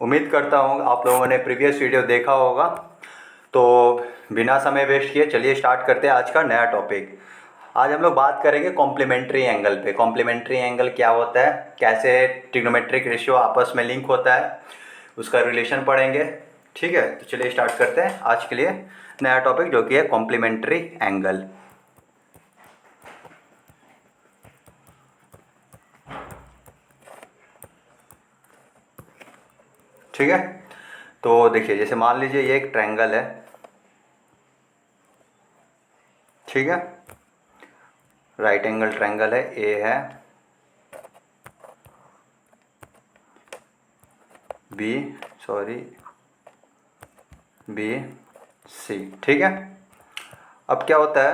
उम्मीद करता हूँ आप लोगों ने प्रीवियस वीडियो देखा होगा। तो बिना समय वेस्ट किए चलिए स्टार्ट करते हैं आज का नया टॉपिक। आज हम लोग बात करेंगे कॉम्प्लीमेंट्री एंगल पे। कॉम्प्लीमेंट्री एंगल क्या होता है, कैसे ट्रिग्नोमेट्रिक रेशियो आपस में लिंक होता है, उसका रिलेशन पढ़ेंगे। ठीक है, तो चलिए स्टार्ट करते हैं आज के लिए नया टॉपिक जो कि है कॉम्प्लीमेंट्री एंगल। ठीक है, तो देखिए जैसे मान लीजिए ये एक ट्रायंगल है। ठीक है, राइट एंगल ट्रायंगल है, ए है, बी बी सी। ठीक है, अब क्या होता है,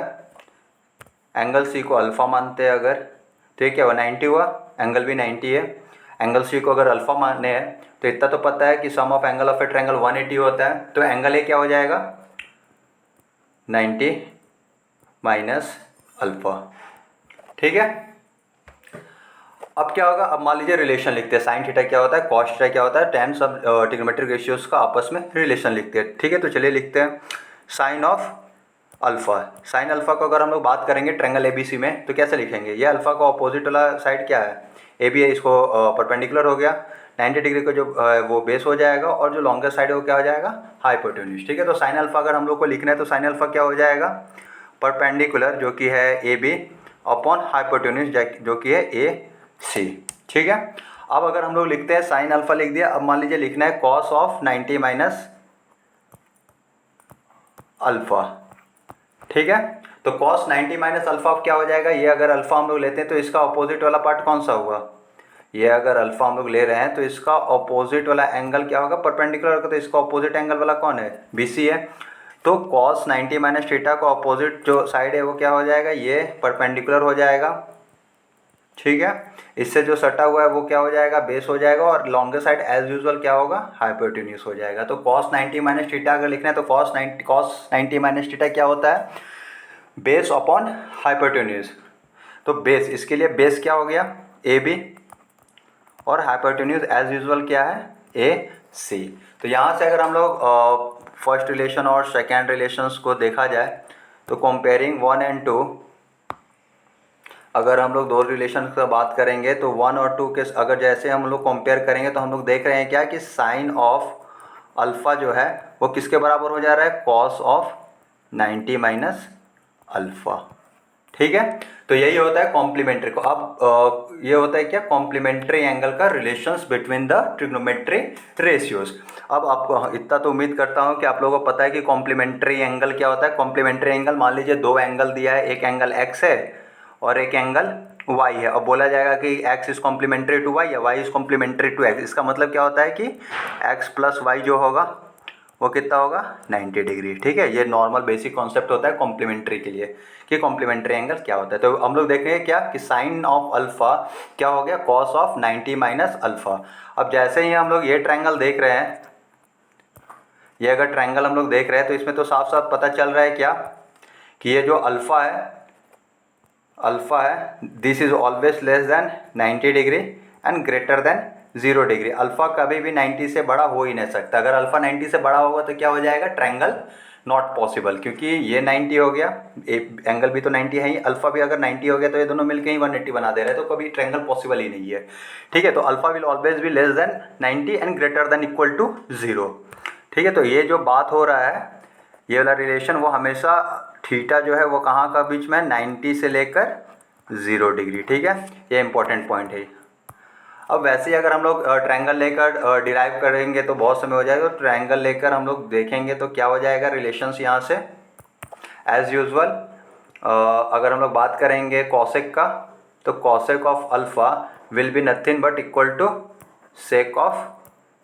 एंगल सी को अल्फ़ा मानते हैं अगर, तो ये क्या हुआ 90 हुआ, एंगल भी 90 है। एंगल सी को अगर अल्फ़ा मानने हैं तो इतना तो पता है कि sum of angle of a triangle 180 होता है। तो एंगल ए क्या हो जाएगा 90 माइनस अल्फ़ा। ठीक है, अब क्या होगा, अब मान लीजिए रिलेशन लिखते हैं। साइन थीटा क्या होता है, कॉस थीटा क्या होता है, टेन सब ट्रिग्नोमेट्रिक रेशियोज का आपस में रिलेशन लिखते हैं। ठीक है, तो चलिए लिखते हैं sine of alpha. Sine alpha को अगर हम लोग बात करेंगे ट्रायंगल एबीसी में तो कैसे लिखेंगे, ये अल्फ़ा का अपोजिट वाला साइड क्या है, ए बी है, इसको परपेंडिकुलर हो गया। 90 डिग्री को जो वो बेस हो जाएगा और जो लॉन्गर साइड है वो क्या हो जाएगा हाइपोटेन्यूज। ठीक है, तो साइन अल्फ़ा अगर हम लोग को लिखना है तो साइन अल्फ़ा क्या हो जाएगा, परपेंडिकुलर जो कि है ए बी अपॉन हाइपोटेन्यूज जो कि है ए सी। ठीक है, अब अगर हम लोग लिखते हैं साइन अल्फ़ा लिख दिया, अब मान लीजिए लिखना है कॉस ऑफ 90 माइनस अल्फ़ा। ठीक है, तो कॉस 90 माइनस अल्फ़ा क्या हो जाएगा, ये अगर अल्फ़ा हम लोग लेते हैं तो इसका अपोजिट वाला पार्ट कौन सा होगा, ये अगर अल्फ़ा हम लोग ले रहे हैं तो इसका अपोजिट वाला एंगल क्या होगा, परपेंडिकुलर होगा, तो इसका अपोजिट एंगल वाला कौन है, बीसी है। तो कॉस 90 माइनस थीटा का अपोजिट जो साइड है वो क्या हो जाएगा, ये परपेंडिकुलर हो जाएगा। ठीक है, इससे जो सटा हुआ है वो क्या हो जाएगा, बेस हो जाएगा, और लॉन्गर साइड एज यूजुअल क्या होगा हाइपोटेन्यूज हो जाएगा। तो कॉस 90 माइनस थीटा अगर लिखना है तो कॉस 90 माइनस थीटा क्या होता है, बेस अपॉन हाइपोटेन्यूज। तो बेस, इसके लिए बेस क्या हो गया ए बी, और हाइपोटेन्यूज एज यूजुअल क्या है ए सी। तो यहाँ से अगर हम लोग फर्स्ट रिलेशन और सेकेंड रिलेशंस को देखा जाए तो कंपेयरिंग 1 एंड 2, अगर हम लोग दो रिलेशन का बात करेंगे तो 1 और 2 के अगर जैसे हम लोग कंपेयर करेंगे तो हम लोग देख रहे हैं क्या कि साइन ऑफ अल्फ़ा जो है वो किसके बराबर हो जा रहा है, कॉस ऑफ 90 माइनस अल्फ़ा। ठीक है, तो यही होता है कॉम्प्लीमेंट्री को। अब ये होता है क्या, कॉम्प्लीमेंट्री एंगल का relations between the trigonometry ratios. अब आपको इतना तो उम्मीद करता हूँ कि आप लोगों को पता है कि कॉम्प्लीमेंट्री एंगल क्या होता है। कॉम्प्लीमेंट्री एंगल, मान लीजिए दो एंगल दिया है, एक एंगल एक्स है और एक एंगल वाई है। अब बोला जाएगा कि X is complementary to Y या Y is complementary to X. इसका मतलब क्या होता है कि एक्स प्लस वाई जो होगा वो कितना होगा 90 डिग्री। ठीक है, ये नॉर्मल बेसिक कॉन्सेप्ट होता है कॉम्प्लीमेंट्री के लिए कि कॉम्प्लीमेंट्री एंगल क्या होता है। तो हम लोग देखेंगे क्या कि साइन ऑफ अल्फ़ा क्या हो गया, कॉस ऑफ 90 माइनस अल्फ़ा। अब जैसे ही हम लोग ये ट्रायंगल देख रहे हैं, ये अगर ट्रायंगल हम लोग देख रहे हैं तो इसमें तो साफ साफ पता चल रहा है क्या कि ये जो अल्फ़ा है this is always less than 90 degree and greater than 0 degree. Alpha कभी भी 90 से बड़ा हो ही नहीं सकता। अगर अल्फ़ा 90 से बड़ा होगा तो क्या हो जाएगा, ट्रायंगल नॉट पॉसिबल, क्योंकि ये 90 हो गया, एंगल भी तो 90 है ही, अल्फ़ा भी अगर 90 हो गया तो ये दोनों मिलकर ही 180 बना दे रहे हैं, तो कभी ट्रायंगल पॉसिबल ही नहीं है। ठीक है, तो अल्फ़ा विल ऑलवेज भी less than 90 and greater than equal to 0। ठीक है, तो ये जो बात हो रहा है, ये वाला रिलेशन वो हमेशा थीटा जो है वो कहाँ का बीच में, 90 से लेकर 0 डिग्री। ठीक है, ये इंपॉर्टेंट पॉइंट है। अब वैसे ही अगर हम लोग ट्रायंगल लेकर डिराइव करेंगे तो बहुत समय हो जाएगा। तो ट्रायंगल लेकर हम लोग देखेंगे तो क्या हो जाएगा रिलेशंस यहाँ से, एज यूजुअल अगर हम लोग बात करेंगे कॉसेक का तो cosec of alpha will be nothing but equal to sec of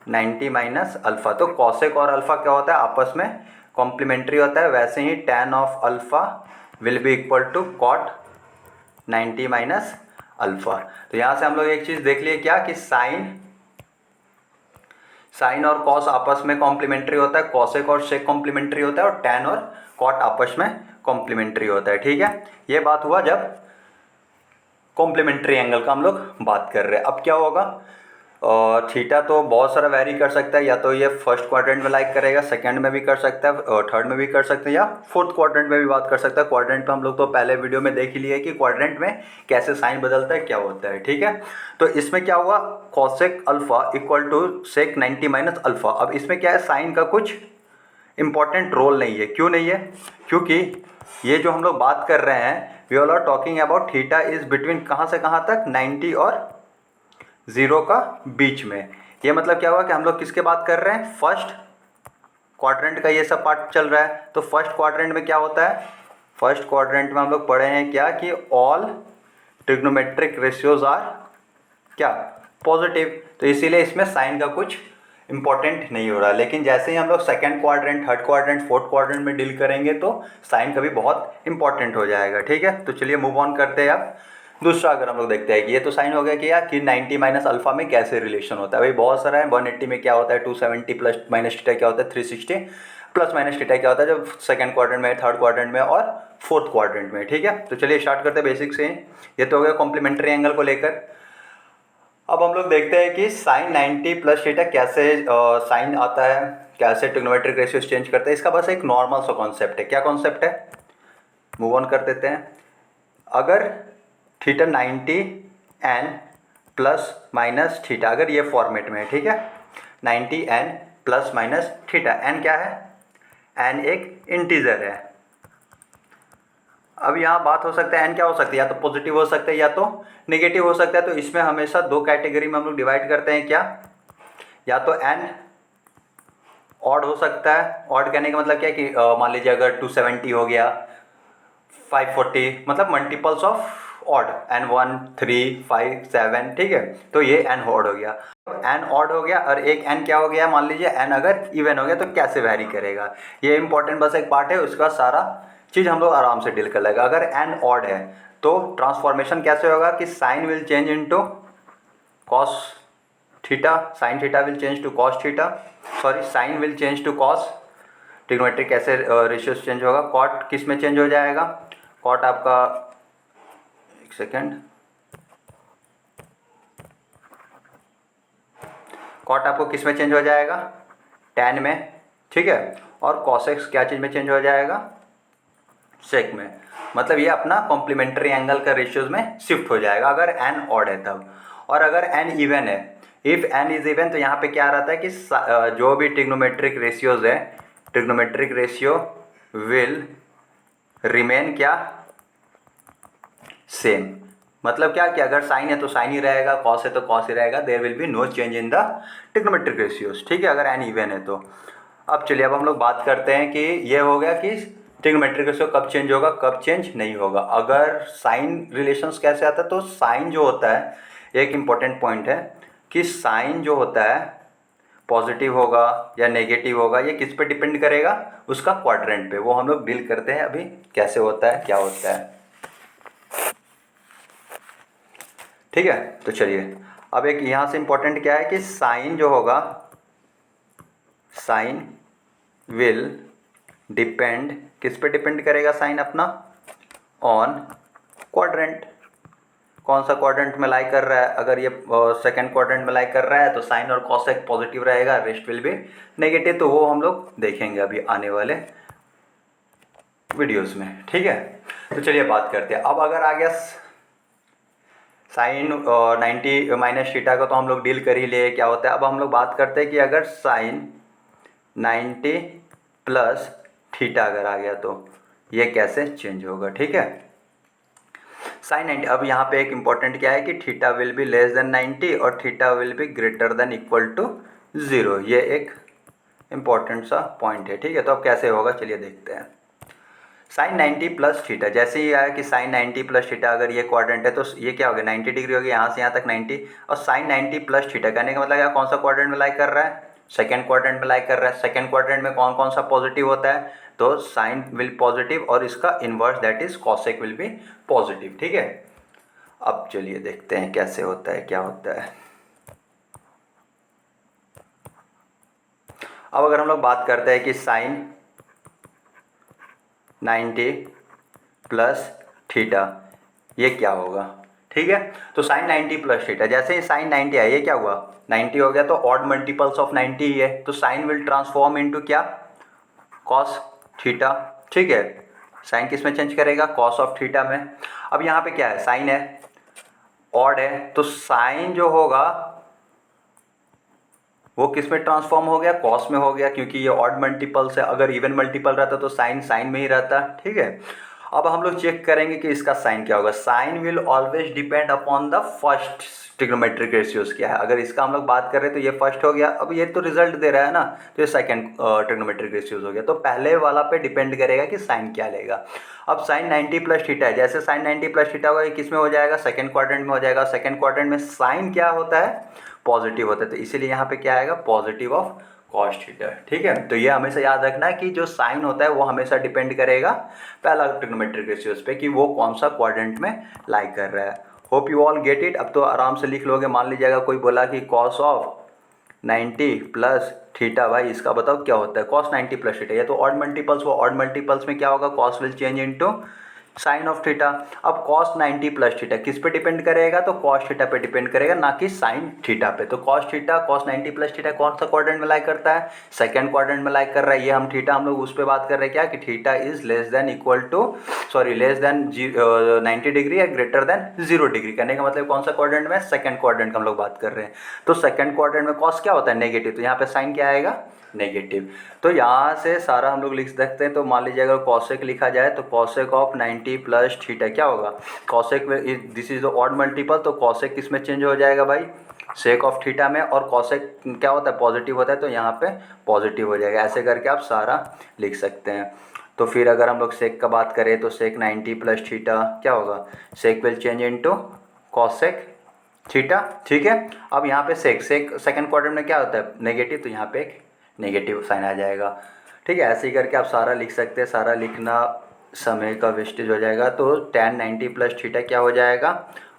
90 minus alpha. तो कॉसेक और अल्फ़ा क्या होता है, आपस में कॉम्प्लीमेंट्री होता है। वैसे ही tan of alpha will be equal to cot 90 minus alpha. तो यहाँ से हम लोग एक चीज़ देख लिए क्या कि साइन और कॉस आपस में कॉम्प्लीमेंट्री होता है, कॉसेक और सेक कॉम्प्लीमेंट्री होता है, और टैन और कॉट आपस में कॉम्प्लीमेंट्री होता है। ठीक है, ये बात हुआ जब कॉम्प्लीमेंट्री एंगल का हम लोग बात कर रहे हैं। अब क्या होगा, और थीटा तो बहुत सारा वैरी कर सकता है, या तो ये फर्स्ट क्वाड्रेंट में लाइक करेगा, सेकंड में भी कर सकता है, और थर्ड में भी कर सकते हैं, या फोर्थ क्वाड्रेंट में भी बात कर सकता है। क्वाड्रेंट में हम लोग तो पहले वीडियो में देख ही लिए कि क्वाड्रेंट में कैसे साइन बदलता है, क्या होता है, ठीक है। तो इसमें क्या हुआ, cosec alpha equal to sec 90 minus alpha. अब इसमें क्या है, साइन का कुछ इंपॉर्टेंट रोल नहीं है। क्यों नहीं है, क्योंकि ये जो हम लोग बात कर रहे हैं, we all are talking about theta is between कहाँ से कहाँ तक, 90 और 0 का बीच में। ये मतलब क्या हुआ कि हम लोग किसके बात कर रहे हैं, फर्स्ट क्वाड्रेंट का ये सब पार्ट चल रहा है। तो फर्स्ट क्वाड्रेंट में क्या होता है, फर्स्ट क्वाड्रेंट में हम लोग पढ़े हैं क्या कि ऑल ट्रिग्नोमेट्रिक रेशियोज आर क्या, पॉजिटिव। तो इसीलिए इसमें साइन का कुछ इंपॉर्टेंट नहीं हो रहा। लेकिन जैसे ही हम लोग second quadrant, third quadrant, fourth quadrant में डील करेंगे तो साइन का भी बहुत इंपॉर्टेंट हो जाएगा, ठीक है। तो चलिए मूव ऑन करते हैं। अब दूसरा अगर हम लोग देखते हैं कि ये तो साइन हो गया कि यार कि 90 माइनस अल्फा में कैसे रिलेशन होता है। भाई बहुत सारा है, 180 में क्या होता है, 270 प्लस माइनस थीटा क्या होता है, 360 प्लस माइनस थीटा क्या होता है, जब सेकंड क्वाड्रेंट में, थर्ड क्वाड्रेंट में और फोर्थ क्वाड्रेंट में, ठीक है। तो चलिए स्टार्ट करते हैं बेसिक से। ये तो हो गया कॉम्प्लीमेंट्री एंगल को लेकर। अब हम लोग देखते हैं कि साइन 90 प्लस थीटा कैसे साइन आता है, कैसे ट्रिग्नोमेट्रिक रेशियोज चेंज करते हैं। इसका बस एक नॉर्मल सा कॉन्सेप्ट है। क्या कॉन्सेप्ट है, मूव ऑन कर देते हैं। अगर theta 90 n plus minus theta, अगर ये फॉर्मेट में है, ठीक है, 90 n plus minus theta. N क्या है, एन एक इंटीजर है। अब यहाँ बात हो सकता है एन क्या हो सकती है, या तो पॉजिटिव हो सकता है या तो नेगेटिव हो सकता है। तो इसमें हमेशा दो कैटेगरी में हम लोग डिवाइड करते हैं क्या, या तो एन ऑड हो सकता है। ऑड कहने का मतलब क्या है कि मान लीजिए अगर 270 हो गया, 540, मतलब मल्टीपल्स ऑफ ऑड, एन 1 3 5 7, ठीक है। तो ये एन ऑड हो गया, एन ऑड हो गया। और एक एन क्या हो गया, मान लीजिए एन अगर इवन हो गया तो कैसे वैरी करेगा, ये इंपॉर्टेंट बस एक पार्ट है। उसका सारा चीज़ हम लोग आराम से डील कर लेगा। अगर एन ऑड है तो ट्रांसफॉर्मेशन कैसे होगा कि sine will change into cos theta, sine theta will change to cos theta, sorry sine will change to cos. Trigonometric कैसे रेशियोज चेंज होगा, कॉट किस में चेंज हो जाएगा, कॉट आपका, एक सेकेंड, कॉट आपको किस में चेंज हो जाएगा, टैन में, ठीक है। और कॉसेक्स क्या चीज़ में चेंज हो जाएगा, सेक में। मतलब ये अपना कॉम्प्लीमेंट्री एंगल का रेशियोज में शिफ्ट हो जाएगा अगर एन ऑड है तब। और अगर एन इवन है, इफ एन इज इवन, तो यहाँ पे क्या रहता है कि जो भी ट्रिग्नोमेट्रिक रेशियोज है, ट्रिग्नोमेट्रिक रेशियो विल रिमेन क्या, सेम। मतलब क्या कि अगर साइन है तो साइन ही रहेगा, कॉस है तो कॉस ही रहेगा, there will be no change in the trigonometric ratios, ठीक है, अगर एन इवन है तो। अब चलिए अब हम लोग बात करते हैं कि ये हो गया कि ट्रिग्नोमेट्रिक रेशियो कब चेंज होगा, कब चेंज नहीं होगा। अगर साइन रिलेशंस कैसे आता है, तो साइन जो होता है, एक इम्पॉर्टेंट पॉइंट है कि साइन जो होता है पॉजिटिव होगा या नेगेटिव होगा, ये किस पे डिपेंड करेगा, उसका क्वाड्रेंट पे। वो हम लोग डील करते हैं अभी कैसे होता है, क्या होता है, ठीक है। तो चलिए अब एक यहाँ से इम्पोर्टेंट क्या है कि साइन जो होगा, साइन विल डिपेंड, किस पे डिपेंड करेगा साइन अपना, ऑन क्वाड्रेंट। कौन सा क्वाड्रेंट में लाई कर रहा है, अगर ये सेकंड क्वाड्रेंट में लाई कर रहा है तो साइन और कॉसेक पॉजिटिव रहेगा, रेस्ट विल बी नेगेटिव। तो वो हम लोग देखेंगे अभी आने वाले वीडियोस में, ठीक है। तो चलिए बात करते हैं। अब अगर आ गया साइन 90 माइनस थीटा का, तो हम लोग डील कर ही लिए क्या होता है। अब हम लोग बात करते हैं कि अगर साइन 90 प्लस थीटा अगर आ गया तो ये कैसे चेंज होगा, ठीक है। साइन 90, अब यहाँ पे एक इम्पॉर्टेंट क्या है कि theta will be less than 90 और theta will be greater than equal to 0। ये एक इम्पॉर्टेंट सा पॉइंट है, ठीक है। तो अब कैसे होगा चलिए देखते हैं। साइन 90 प्लस थीटा, जैसे ही आया कि साइन 90 प्लस थीटा, अगर ये क्वाड्रेंट है तो ये क्या हो गया, 90 डिग्री हो गया, यहाँ से यहाँ तक 90। और साइन 90 प्लस थीटा कहने का मतलब क्या, कौन सा क्वाड्रेंट में लाई कर रहा है, सेकेंड क्वाड्रेंट में लाई कर रहा है। सेकेंड क्वाड्रेंट में कौन कौन सा पॉजिटिव होता है, तो साइन विल पॉजिटिव और इसका inverse that is cosec will be positive, ठीक है। अब चलिए देखते हैं कैसे होता है, क्या होता है। अब अगर हम लोग बात करते हैं कि साइन 90 प्लस थीटा ये क्या होगा, ठीक है। तो साइन 90 प्लस थीटा, जैसे ही साइन 90 आया, ये क्या हुआ 90 हो गया, तो ऑड मल्टीपल्स ऑफ 90 ही है, तो साइन विल ट्रांसफॉर्म इनटू क्या, कॉस थीटा। ठीक है, साइन किस में चेंज करेगा, कॉस ऑफ थीटा में। अब यहाँ पे क्या है, साइन है, ऑड है, तो साइन जो होगा वो किस में ट्रांसफॉर्म हो गया, कॉस में हो गया, क्योंकि ये ऑड मल्टीपल्स है। अगर इवन मल्टीपल रहता तो साइन साइन में ही रहता। ठीक है, अब हम लोग चेक करेंगे कि इसका साइन क्या होगा। Sine will always depend upon the first trigonometric ratios क्या है। अगर इसका हम लोग बात कर रहे हैं तो ये फर्स्ट हो गया, अब ये तो रिजल्ट दे रहा है ना, तो ये सेकंड ट्रिग्नोमेट्रिक रेशियोज हो गया। तो पहले वाला पे डिपेंड करेगा कि साइन क्या लेगा। अब साइन 90 प्लस थीटा है, जैसे साइन 90 प्लस थीटा होगा, ये किस में हो जाएगा, सेकंड क्वाड्रेंट में हो जाएगा। सेकंड क्वाड्रेंट में साइन क्या होता है, पॉजिटिव होता है, तो इसीलिए यहाँ पे क्या आएगा, पॉजिटिव ऑफ कॉस थीटा। ठीक है, तो ये हमेशा याद रखना है कि जो साइन होता है वो हमेशा डिपेंड करेगा पहला ट्रिग्नोमेट्रिक रेशियोज पे कि वो कौन सा क्वाड्रेंट में लाई कर रहा है। Hope you all get it. अब तो आराम से लिख लोगे। मान लीजिएगा कोई बोला कि कॉस ऑफ 90 प्लस थीटा, भाई इसका बताओ क्या होता है, कॉस 90 प्लस थीटा। ये तो ऑड मल्टीपल्स, वो ऑड मल्टीपल्स में क्या होगा, cos will change into sine of theta. अब कॉस 90 प्लस थीटा किस पे डिपेंड करेगा, तो कॉस थीटा पे डिपेंड करेगा, ना कि साइन थीटा पे। तो cos theta, cos 90 plus theta कौन सा क्वाड्रेंट में लाई करता है, सेकंड क्वाड्रेंट में लाई कर रहा है। ये हम थीटा हम लोग उस पर बात कर रहे हैं क्या, कि theta is less than equal to, sorry less than 90 degree या ग्रेटर देन 0 डिग्री। कहने का मतलब कौन सा क्वाड्रेंट में, सेकंड क्वाड्रेंट का हम लोग बात कर रहे हैं। तो सेकंड क्वाड्रेंट में कॉस क्या होता है, नेगेटिव, तो यहाँ पे साइन क्या आएगा, नेगेटिव। तो यहाँ से सारा हम लोग लिख सकते हैं। तो मान लीजिए अगर कॉसेक लिखा जाए तो कॉसेक ऑफ 90 प्लस थीटा क्या होगा, कॉसेक में दिस इज ऑड मल्टीपल, तो कॉसेक किस में चेंज हो जाएगा भाई, सेक ऑफ थीटा में। और कॉसेक क्या होता है, पॉजिटिव होता है, तो यहाँ पे पॉजिटिव हो जाएगा। ऐसे करके आप सारा लिख सकते हैं। तो फिर अगर हम लोग सेक का बात करें तो सेक 90 प्लस थीटा क्या होगा, sec will change into cosec theta. ठीक है, अब यहाँ पे सेक सेकंड क्वाड्रेंट में क्या होता है, नेगेटिव, तो यहाँ पे एक नेगेटिव साइन आ जाएगा। ठीक है, ऐसे ही करके आप सारा लिख सकते हैं। सारा लिखना समय का वेस्टेज हो जाएगा। तो tan 90 प्लस थीटा क्या हो जाएगा,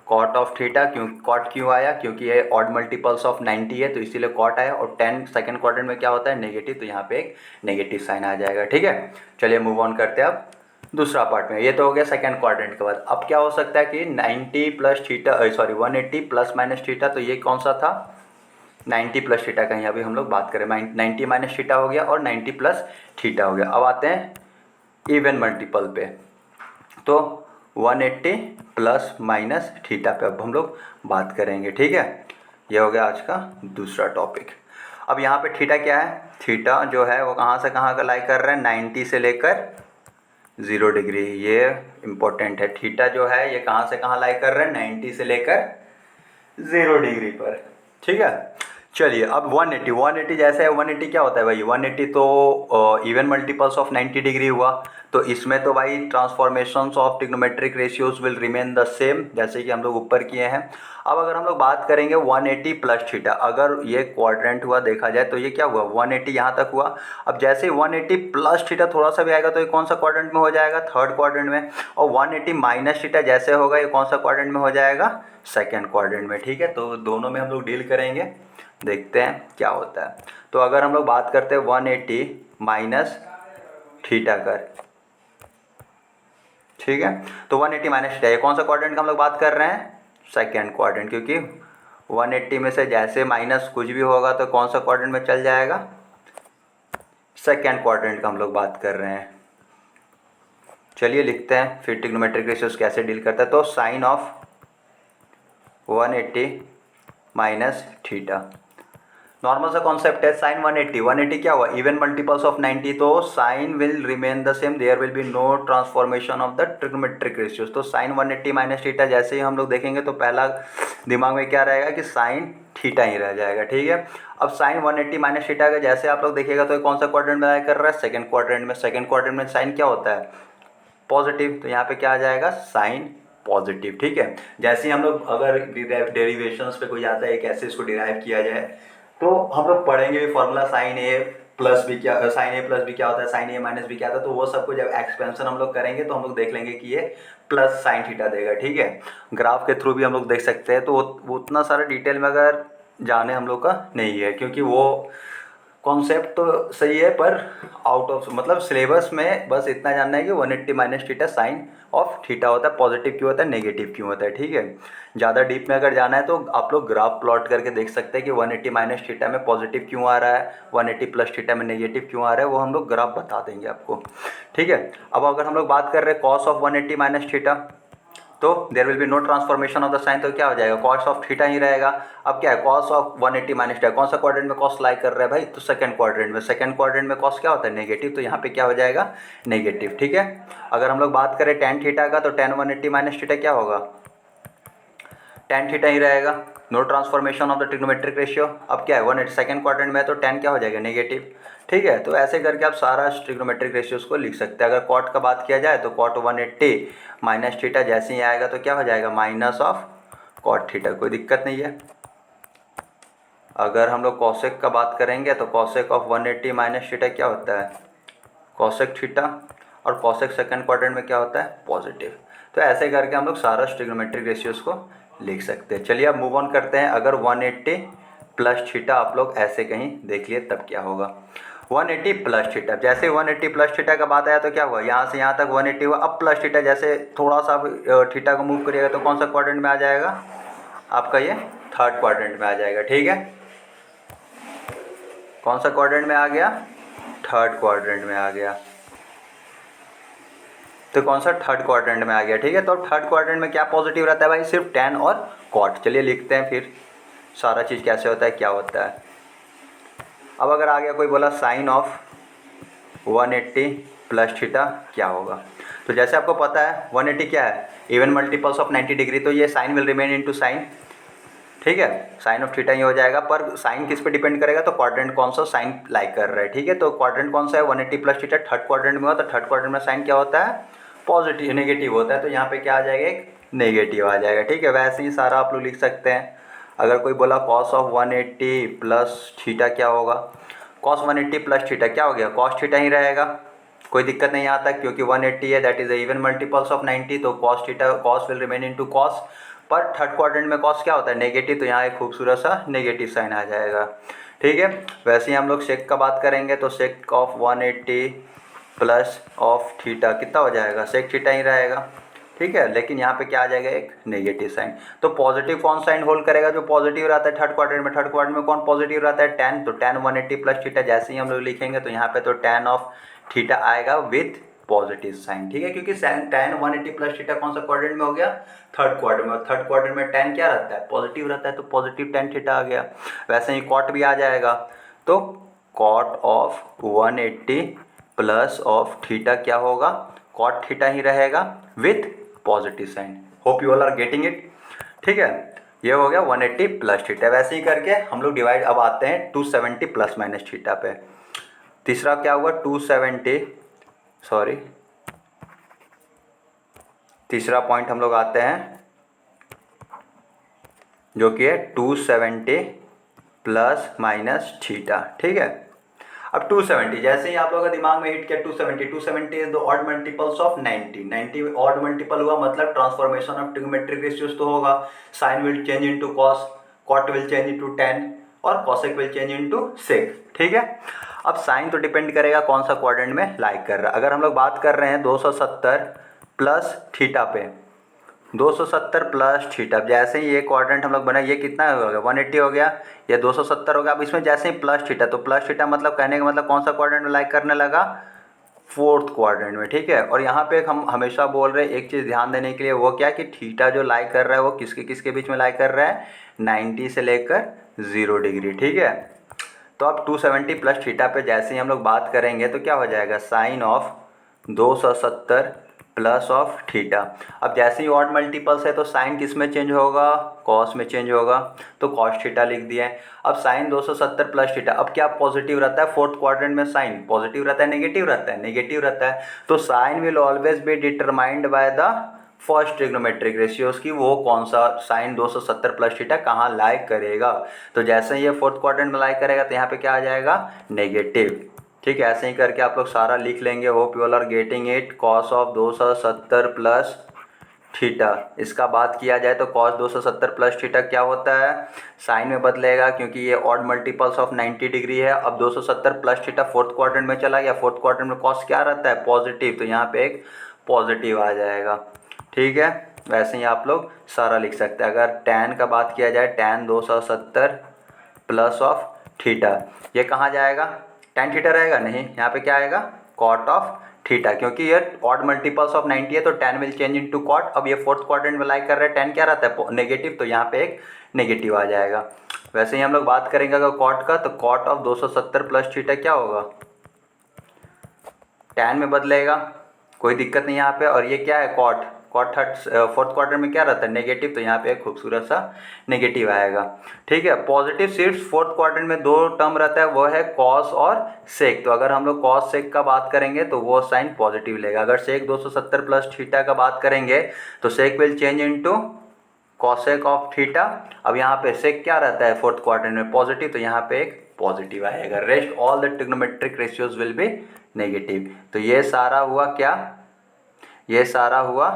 कॉट ऑफ थीटा। क्यों कॉट क्यों आया, क्योंकि ये ऑड मल्टीपल्स ऑफ 90 है, तो इसीलिए कॉट आया। और tan सेकंड क्वाड्रेंट में क्या होता है, नेगेटिव, तो यहाँ पे एक नेगेटिव साइन आ जाएगा। ठीक है, चलिए मूव ऑन करते हैं अब दूसरा पार्ट में। ये तो हो गया सेकंड क्वाड्रेंट के बाद। अब क्या हो सकता है कि 90 plus theta, sorry 180 plus minus theta, तो ये कौन सा था, 90 प्लस थीटा का यहाँ भी हम लोग बात करें। 90 माइनस थीटा हो गया और 90 प्लस थीटा हो गया। अब आते हैं इवन मल्टीपल पे, तो 180 प्लस माइनस थीटा पे अब हम लोग बात करेंगे। ठीक है, ये हो गया आज का दूसरा टॉपिक। अब यहाँ पे थीटा क्या है, थीटा जो है वो कहाँ से कहाँ का लाई कर रहा है, 90 से लेकर 0 डिग्री। ये इम्पोर्टेंट है, थीटा जो है ये कहाँ से कहाँ लाई कर रहा है, 90 से लेकर 0 डिग्री पर। ठीक है, चलिए अब 180 जैसे है, 180 क्या होता है भाई, 180 तो इवन मल्टीपल्स ऑफ 90 डिग्री हुआ। तो इसमें तो भाई transformations of trigonometric ratios will remain the same, जैसे कि हम लोग ऊपर किए हैं। अब अगर हम लोग बात करेंगे 180 प्लस थीटा, अगर ये क्वाड्रेंट हुआ देखा जाए तो ये क्या हुआ, 180 यहाँ तक हुआ। अब जैसे ही 180 प्लस थीटा थोड़ा सा भी आएगा तो ये कौन सा क्वाड्रेंट में हो जाएगा, थर्ड क्वाड्रेंट में। और 180 माइनस थीटा जैसे होगा ये कौन सा क्वाड्रेंट में हो जाएगा, सेकेंड क्वाड्रेंट में। ठीक है, तो दोनों में हम लोग डील करेंगे, देखते हैं क्या होता है। तो अगर हम लोग बात करते हैं 180 माइनस थीटा कर, ठीक है, तो 180 माइनस थीटा, ये कौन सा क्वाड्रेंट का हम लोग बात कर रहे हैं, सेकेंड क्वाड्रेंट, क्योंकि 180 में से जैसे माइनस कुछ भी होगा तो कौन सा क्वाड्रेंट में चल जाएगा, सेकेंड क्वाड्रेंट का हम लोग बात कर रहे हैं। चलिए लिखते हैं फिर ट्रिग्नोमेट्रिक रेशियोज कैसे डील करता है। तो sine of 180 minus theta, normal सा कॉन्सेप्ट है। साइन 180 क्या हुआ, इवन मल्टीपल्स ऑफ 90, तो sine will remain the same, there will be no transformation of the trigonometric ratios. तो साइन 180 माइनस थीटा जैसे ही हम लोग देखेंगे तो पहला दिमाग में क्या रहेगा कि साइन थीटा ही रह जाएगा। ठीक है, अब साइन 180 माइनस थीटा का जैसे आप लोग देखिएगा तो कौन सा क्वाड्रेंट में कर रहा है, सेकंड क्वाड्रेंट में। सेकंड क्वाड्रेंट में साइन क्या होता है, पॉजिटिव, तो यहाँ पे क्या आ जाएगा, साइन पॉजिटिव। ठीक है, जैसे ही हम लोग अगर डेरिवेशंस पे कोई आता है कैसे इसको डिराइव किया जाए, तो हम लोग पढ़ेंगे भी फॉर्मूला, साइन ए प्लस बी क्या, साइन ए प्लस बी क्या होता है, साइन ए माइनस बी क्या होता है। तो वो सबको जब एक्सपेंशन हम लोग करेंगे तो हम लोग देख लेंगे कि ये प्लस साइन थीटा देगा। ठीक है, ग्राफ के थ्रू भी हम लोग देख सकते हैं। तो वो उतना सारा डिटेल में अगर जाने हम लोग का नहीं है, क्योंकि वो कॉन्सेप्ट तो सही है पर आउट ऑफ मतलब सिलेबस में बस इतना जानना है कि 180 minus theta sine of theta होता है, पॉजिटिव क्यों होता है, नेगेटिव क्यों होता है, ठीक है। ज़्यादा डीप में अगर जाना है तो आप लोग ग्राफ प्लॉट करके देख सकते हैं कि 180 माइनस थीटा में पॉजिटिव क्यों आ रहा है, 180 प्लस थीटा में नेगेटिव क्यों आ रहा है, वो हम लोग ग्राफ बता देंगे आपको, ठीक है। अब अगर हम लोग बात कर रहे हैं कॉस ऑफ 180 माइनस थीटा, तो there will be no transformation of the sine, तो क्या हो जाएगा, कॉस ऑफ थीटा ही रहेगा। अब क्या है, कॉस ऑफ 180 माइनस थीटा, कौन सा क्वाड्रेंट में कॉस लाई कर रहा है भाई, तो सेकंड क्वाड्रेंट में, सेकंड क्वाड्रेंट में कॉस क्या होता है, नेगेटिव, तो यहाँ पे क्या हो जाएगा, नेगेटिव, ठीक है। अगर हम लोग बात करें टेन थीटा का, तो टेन 180 माइनस थीटा क्या होगा, टेन थीटा ही रहेगा, no transformation of the trigonometric ratio. अब क्या है, 180 सेकंड क्वाड्रेंट में है तो टेन क्या हो जाएगा, नेगेटिव, ठीक है। तो ऐसे करके आप सारा ट्रिग्नोमेट्रिक रेशियोज को लिख सकते हैं। अगर कॉट का बात किया जाए तो कॉट 180 माइनस थीटा जैसे ही आएगा तो क्या हो जाएगा, माइनस ऑफ कॉट थीटा, कोई दिक्कत नहीं है। अगर हम लोग कॉसेक का बात करेंगे तो कॉसेक ऑफ 180 माइनस थीटा क्या होता है, कॉसेक थीटा, और कॉसेक सेकंड क्वाड्रेंट में क्या होता है, पॉजिटिव। तो ऐसे करके हम लोग सारा ट्रिग्नोमेट्रिक रेशियोज को लिख सकते हैं। चलिए अब मूव ऑन करते हैं। अगर 180 प्लस थीटा आप लोग ऐसे कहीं देख लिए तब क्या होगा, 180 प्लस थीटा, जैसे 180 प्लस थीटा का बात आया तो क्या हुआ, यहाँ से यहाँ तक 180 हुआ। अब प्लस थीटा जैसे थोड़ा सा थीटा को मूव करिएगा तो कौन सा क्वाड्रेंट में आ जाएगा, आपका ये थर्ड क्वाड्रेंट में आ जाएगा, ठीक है। कौन सा क्वाड्रेंट में आ गया, थर्ड क्वाड्रेंट में आ गया, तो कौन सा, थर्ड क्वाड्रेंट में आ गया, ठीक है। तो थर्ड क्वाड्रेंट में क्या पॉजिटिव रहता है भाई, सिर्फ टेन और कॉट। चलिए लिखते हैं फिर सारा चीज़ कैसे होता है, क्या होता है। अब अगर आ गया कोई बोला साइन ऑफ 180 प्लस थीटा क्या होगा, तो जैसे आपको पता है 180 क्या है, इवन मल्टीपल्स ऑफ 90 डिग्री, तो ये sine will remain into sine, ठीक है, साइन ऑफ थीटा ही हो जाएगा। पर साइन किस पे डिपेंड करेगा, तो क्वाड्रेंट कौन सा साइन लाइक कर रहा है, ठीक है। तो क्वाड्रेंट कौन सा है, 180 प्लस थीटा थर्ड क्वाड्रेंट में हो, तो थर्ड क्वाड्रेंट में साइन क्या होता है, पॉजिटिव, नेगेटिव होता है, तो यहाँ पे क्या आ जाएगा, एक नेगेटिव आ जाएगा, ठीक है। वैसे ही सारा आप लोग लिख सकते हैं। अगर कोई बोला कॉस ऑफ 180 प्लस थीटा क्या होगा, कॉस 180 प्लस थीटा क्या हो गया, कॉस थीटा ही रहेगा, कोई दिक्कत नहीं यहाँ तक, क्योंकि 180 है, that is even multiples of 90, तो cos theta, cos will remain into cos. पर थर्ड क्वाड्रेंट में कॉस क्या होता है, नेगेटिव, तो यहाँ एक खूबसूरत सा नेगेटिव साइन आ जाएगा, ठीक है। वैसे ही हम लोग सेक का बात करेंगे तो sake of 180 plus of theta कितना हो जाएगा, सेक थीटा ही रहेगा, ठीक है। लेकिन यहाँ पे क्या आ जाएगा, एक नेगेटिव साइन। तो पॉजिटिव कौन साइन होल्ड करेगा, जो पॉजिटिव रहता है थर्ड क्वाड्रेंट में, थर्ड क्वाड्रेंट में कौन पॉजिटिव रहता है, टेन, तो टेन 180 प्लस थीटा जैसे ही हम लोग लिखेंगे तो यहाँ पे तो टेन ऑफ थीटा आएगा विथ पॉजिटिव साइन, ठीक है। क्योंकि टेन 180 प्लस थीटा कौन सा क्वाड्रेंट में हो गया, थर्ड क्वाड्रेंट में, थर्ड क्वाड्रेंट में टेन क्या रहता है, पॉजिटिव रहता है, तो पॉजिटिव टेन थीटा आ गया। वैसे ही कॉट भी आ जाएगा, तो cot of 180 plus of theta क्या होगा, कॉट थीटा ही रहेगा with positive sign. Hope you all are getting it, ठीक है। ये हो गया 180 प्लस थीटा। वैसे ही करके हम लोग डिवाइड, अब आते हैं 270 प्लस माइनस थीटा पे। तीसरा क्या हुआ, 270, सॉरी, तीसरा पॉइंट हम लोग आते हैं जो कि है 270 प्लस माइनस थीटा, ठीक है। अब 270 जैसे ही आप लोगों का दिमाग में हिट किया, 270 is the odd multiples of 90 odd multiple हुआ, मतलब ट्रांसफॉर्मेशन ऑफ ट्रिग्नोमेट्रिक रेशियोज तो होगा, sine will change into cos, cot will change into tan, और cosec will change into sec, ठीक है। अब साइन तो डिपेंड करेगा कौन सा क्वाड्रेंट में लाइक कर रहा है। अगर हम लोग बात कर रहे हैं 270 प्लस थीटा पे, 270 प्लस थीटा, जैसे ही ये क्वाड्रेंट हम लोग बना, ये कितना हो गया, 180 हो गया, ये 270 हो गया। अब इसमें जैसे ही प्लस थीटा, तो प्लस थीटा मतलब कहने का मतलब कौन सा क्वाड्रेंट में लाइक करने लगा, फोर्थ क्वाड्रेंट में, ठीक है। और यहाँ पे हम हमेशा बोल रहे हैं एक चीज़ ध्यान देने के लिए, वो क्या कि थीटा जो लाइक कर रहा है वो किसके किसके बीच में लाइक कर रहा है, 90 से लेकर 0 डिग्री, ठीक है। तो अब 270 प्लस थीटा पे जैसे ही हम लोग बात करेंगे तो क्या हो जाएगा, sine of 270 plus of theta. अब जैसे ही ऑड मल्टीपल्स है तो साइन किस में चेंज होगा, कॉस में चेंज होगा, तो कॉस थीटा लिख दिया है। अब साइन 270 प्लस थीटा, अब क्या पॉजिटिव रहता है, फोर्थ क्वाड्रेंट में साइन पॉजिटिव रहता है, नेगेटिव रहता है, नेगेटिव रहता है, तो sine will always be determined by the first trigonometric ratios की, वो कौन सा साइन 270 प्लस थीटा कहाँ लाइक करेगा। तो जैसे ही ये फोर्थ क्वाड्रेंट में लाइक करेगा तो यहाँ पे क्या आ जाएगा, नेगेटिव, ठीक है। ऐसे ही करके आप लोग सारा लिख लेंगे। Hope you all are getting it. Cos of 270 plus theta. इसका बात किया जाए तो कॉस 270 प्लस थीटा क्या होता है, साइन में बदलेगा क्योंकि ये ऑड मल्टीपल्स ऑफ 90 डिग्री है। अब 270 प्लस थीटा फोर्थ क्वाड्रेंट में चला गया, फोर्थ क्वाड्रेंट में कॉस क्या रहता है, पॉजिटिव, तो यहाँ पे एक पॉजिटिव आ जाएगा। ठीक है, वैसे ही आप लोग सारा लिख सकते हैं। अगर tan का बात किया जाए, tan 270 प्लस ऑफ थीटा, ये कहाँ जाएगा, tan थीटा रहेगा, नहीं यहाँ पे क्या आएगा, कॉट ऑफ थीटा, क्योंकि ये ऑड मल्टीपल्स ऑफ 90 है तो tan will change into cot. अब ये फोर्थ क्वाड्रेंट में लाइक कर रहे हैं, tan क्या रहता है, नेगेटिव, तो यहाँ पे एक नेगेटिव आ जाएगा। वैसे ही हम लोग बात करेंगे अगर कॉट का, तो कॉट ऑफ 270 प्लस थीटा क्या होगा, tan में बदलेगा, कोई दिक्कत नहीं यहाँ पे। और ये क्या है, cot, cot third fourth quarter में क्या रहता है, नेगेटिव, तो यहाँ पे एक खूबसूरत सा नेगेटिव आएगा। ठीक है, पॉजिटिव सिर्फ फोर्थ क्वार्टर में दो टर्म रहता है, वो है कॉस और सेक। तो अगर हम लोग कॉस सेक का बात करेंगे तो वो साइन पॉजिटिव लेगा। अगर सेक 270 प्लस थीटा का बात करेंगे तो sec will change into cosec of theta. अब यहाँ पे सेक क्या रहता है फोर्थ क्वार्टर में, पॉजिटिव, तो यहाँ पे एक पॉजिटिव आएगा। Rest all the trigonometric ratios will be negative. तो ये सारा हुआ क्या, ये सारा हुआ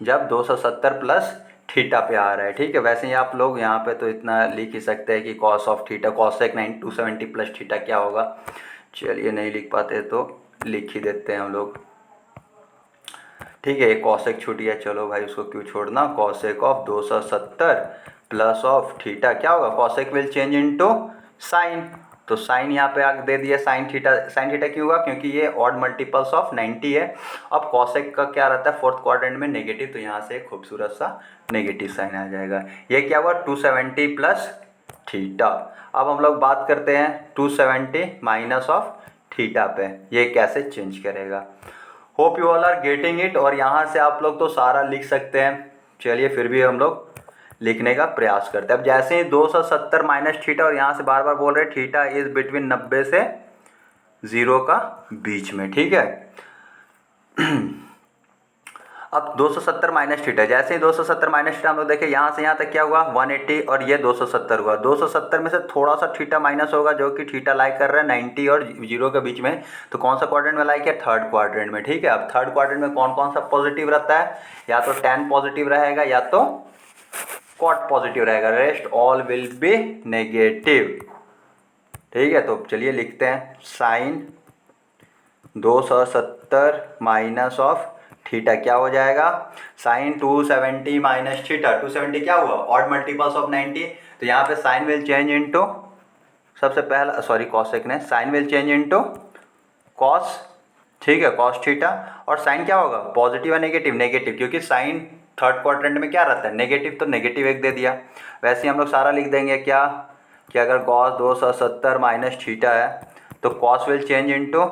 जब 270 प्लस थीटा पे आ रहा है। ठीक है, वैसे ही आप लोग यहाँ पे तो इतना लिख ही सकते हैं कि cos of theta, cosec 270 plus theta क्या होगा। चलिए, नहीं लिख पाते तो लिख ही देते हैं हम लोग। ठीक है, कॉसेक छूट गया, चलो भाई उसको क्यों छोड़ना, cosec of 270 plus of theta क्या होगा, cosec will change into sign, तो साइन यहाँ पे आगे दे दिया, साइन थीटा। साइन थीटा क्यों हुआ, क्योंकि ये ऑड मल्टीपल्स ऑफ 90 है। अब कॉसेक का क्या रहता है फोर्थ क्वाड्रेंट में, नेगेटिव, तो यहाँ से एक खूबसूरत सा नेगेटिव साइन आ जाएगा। ये क्या हुआ, 270 प्लस थीटा। अब हम लोग बात करते हैं 270 माइनस ऑफ थीटा पे, ये कैसे चेंज करेगा। Hope you all are getting it. और यहाँ से आप लोग तो सारा लिख सकते हैं। चलिए फिर भी हम लोग लिखने का प्रयास करते हैं। अब जैसे ही 270 माइनस थीटा, और यहाँ से बार बार बोल रहे हैं थीटा इज बिटवीन 90 से 0 का बीच में। ठीक है, अब 270 माइनस थीटा, जैसे ही 270 माइनस थीटा हम लोग देखें, यहाँ से यहाँ तक क्या हुआ 180, और ये 270 हुआ। 270 में से थोड़ा सा थीटा माइनस होगा, जो कि थीटा लाइक कर रहा है 90 और 0 के बीच में, तो कौन सा क्वाड्रेंट में लाइक है, थर्ड क्वाड्रेंट में। ठीक है, अब थर्ड क्वाड्रेंट में कौन कौन सा पॉजिटिव रहता है, या तो tan पॉजिटिव रहेगा या तो कॉट पॉजिटिव रहेगा, rest all will be negative. ठीक है, तो चलिए लिखते हैं, साइन 270 माइनस ऑफ थीटा क्या हो जाएगा, साइन 270 माइनस थीटा, 270 क्या हुआ, ऑड मल्टीपल्स ऑफ 90, तो यहाँ पे साइन विल चेंज इनटू, सबसे पहला सॉरी कॉसेक ने, sine will change into cos. ठीक है, कॉस थीटा, और साइन क्या होगा, पॉजिटिव या नेगेटिव, नेगेटिव, क्योंकि साइन थर्ड क्वाड्रेंट में क्या रहता है, नेगेटिव, तो नेगेटिव एक दे दिया। वैसे ही हम लोग सारा लिख देंगे क्या, कि अगर कॉस 270 माइनस थीटा है तो cos will change into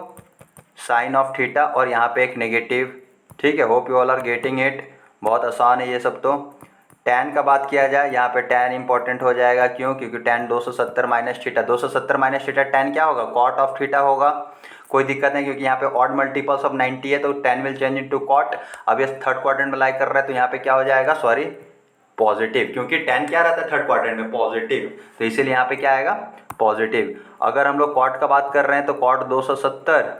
sine of theta, और यहाँ पे एक नेगेटिव। ठीक है, hope you all are getting it, बहुत आसान है ये सब। तो tan का बात किया जाए, यहाँ पे tan इंपॉर्टेंट हो जाएगा, क्यों, क्योंकि tan 270 minus theta, 270 minus theta tan क्या होगा, कॉट ऑफ थीटा होगा, कोई दिक्कत नहीं, क्योंकि यहाँ पे ऑड मल्टीपल्स ऑफ 90 है, तो tan will change into cot. अब ये थर्ड क्वाड्रेंट में लाइक कर रहा है, तो यहाँ पे क्या हो जाएगा, सॉरी पॉजिटिव, क्योंकि tan क्या रहता है थर्ड क्वाड्रेंट में, पॉजिटिव, तो इसीलिए यहाँ पे क्या आएगा, पॉजिटिव। अगर हम लोग कॉट का बात कर रहे हैं तो कॉट 270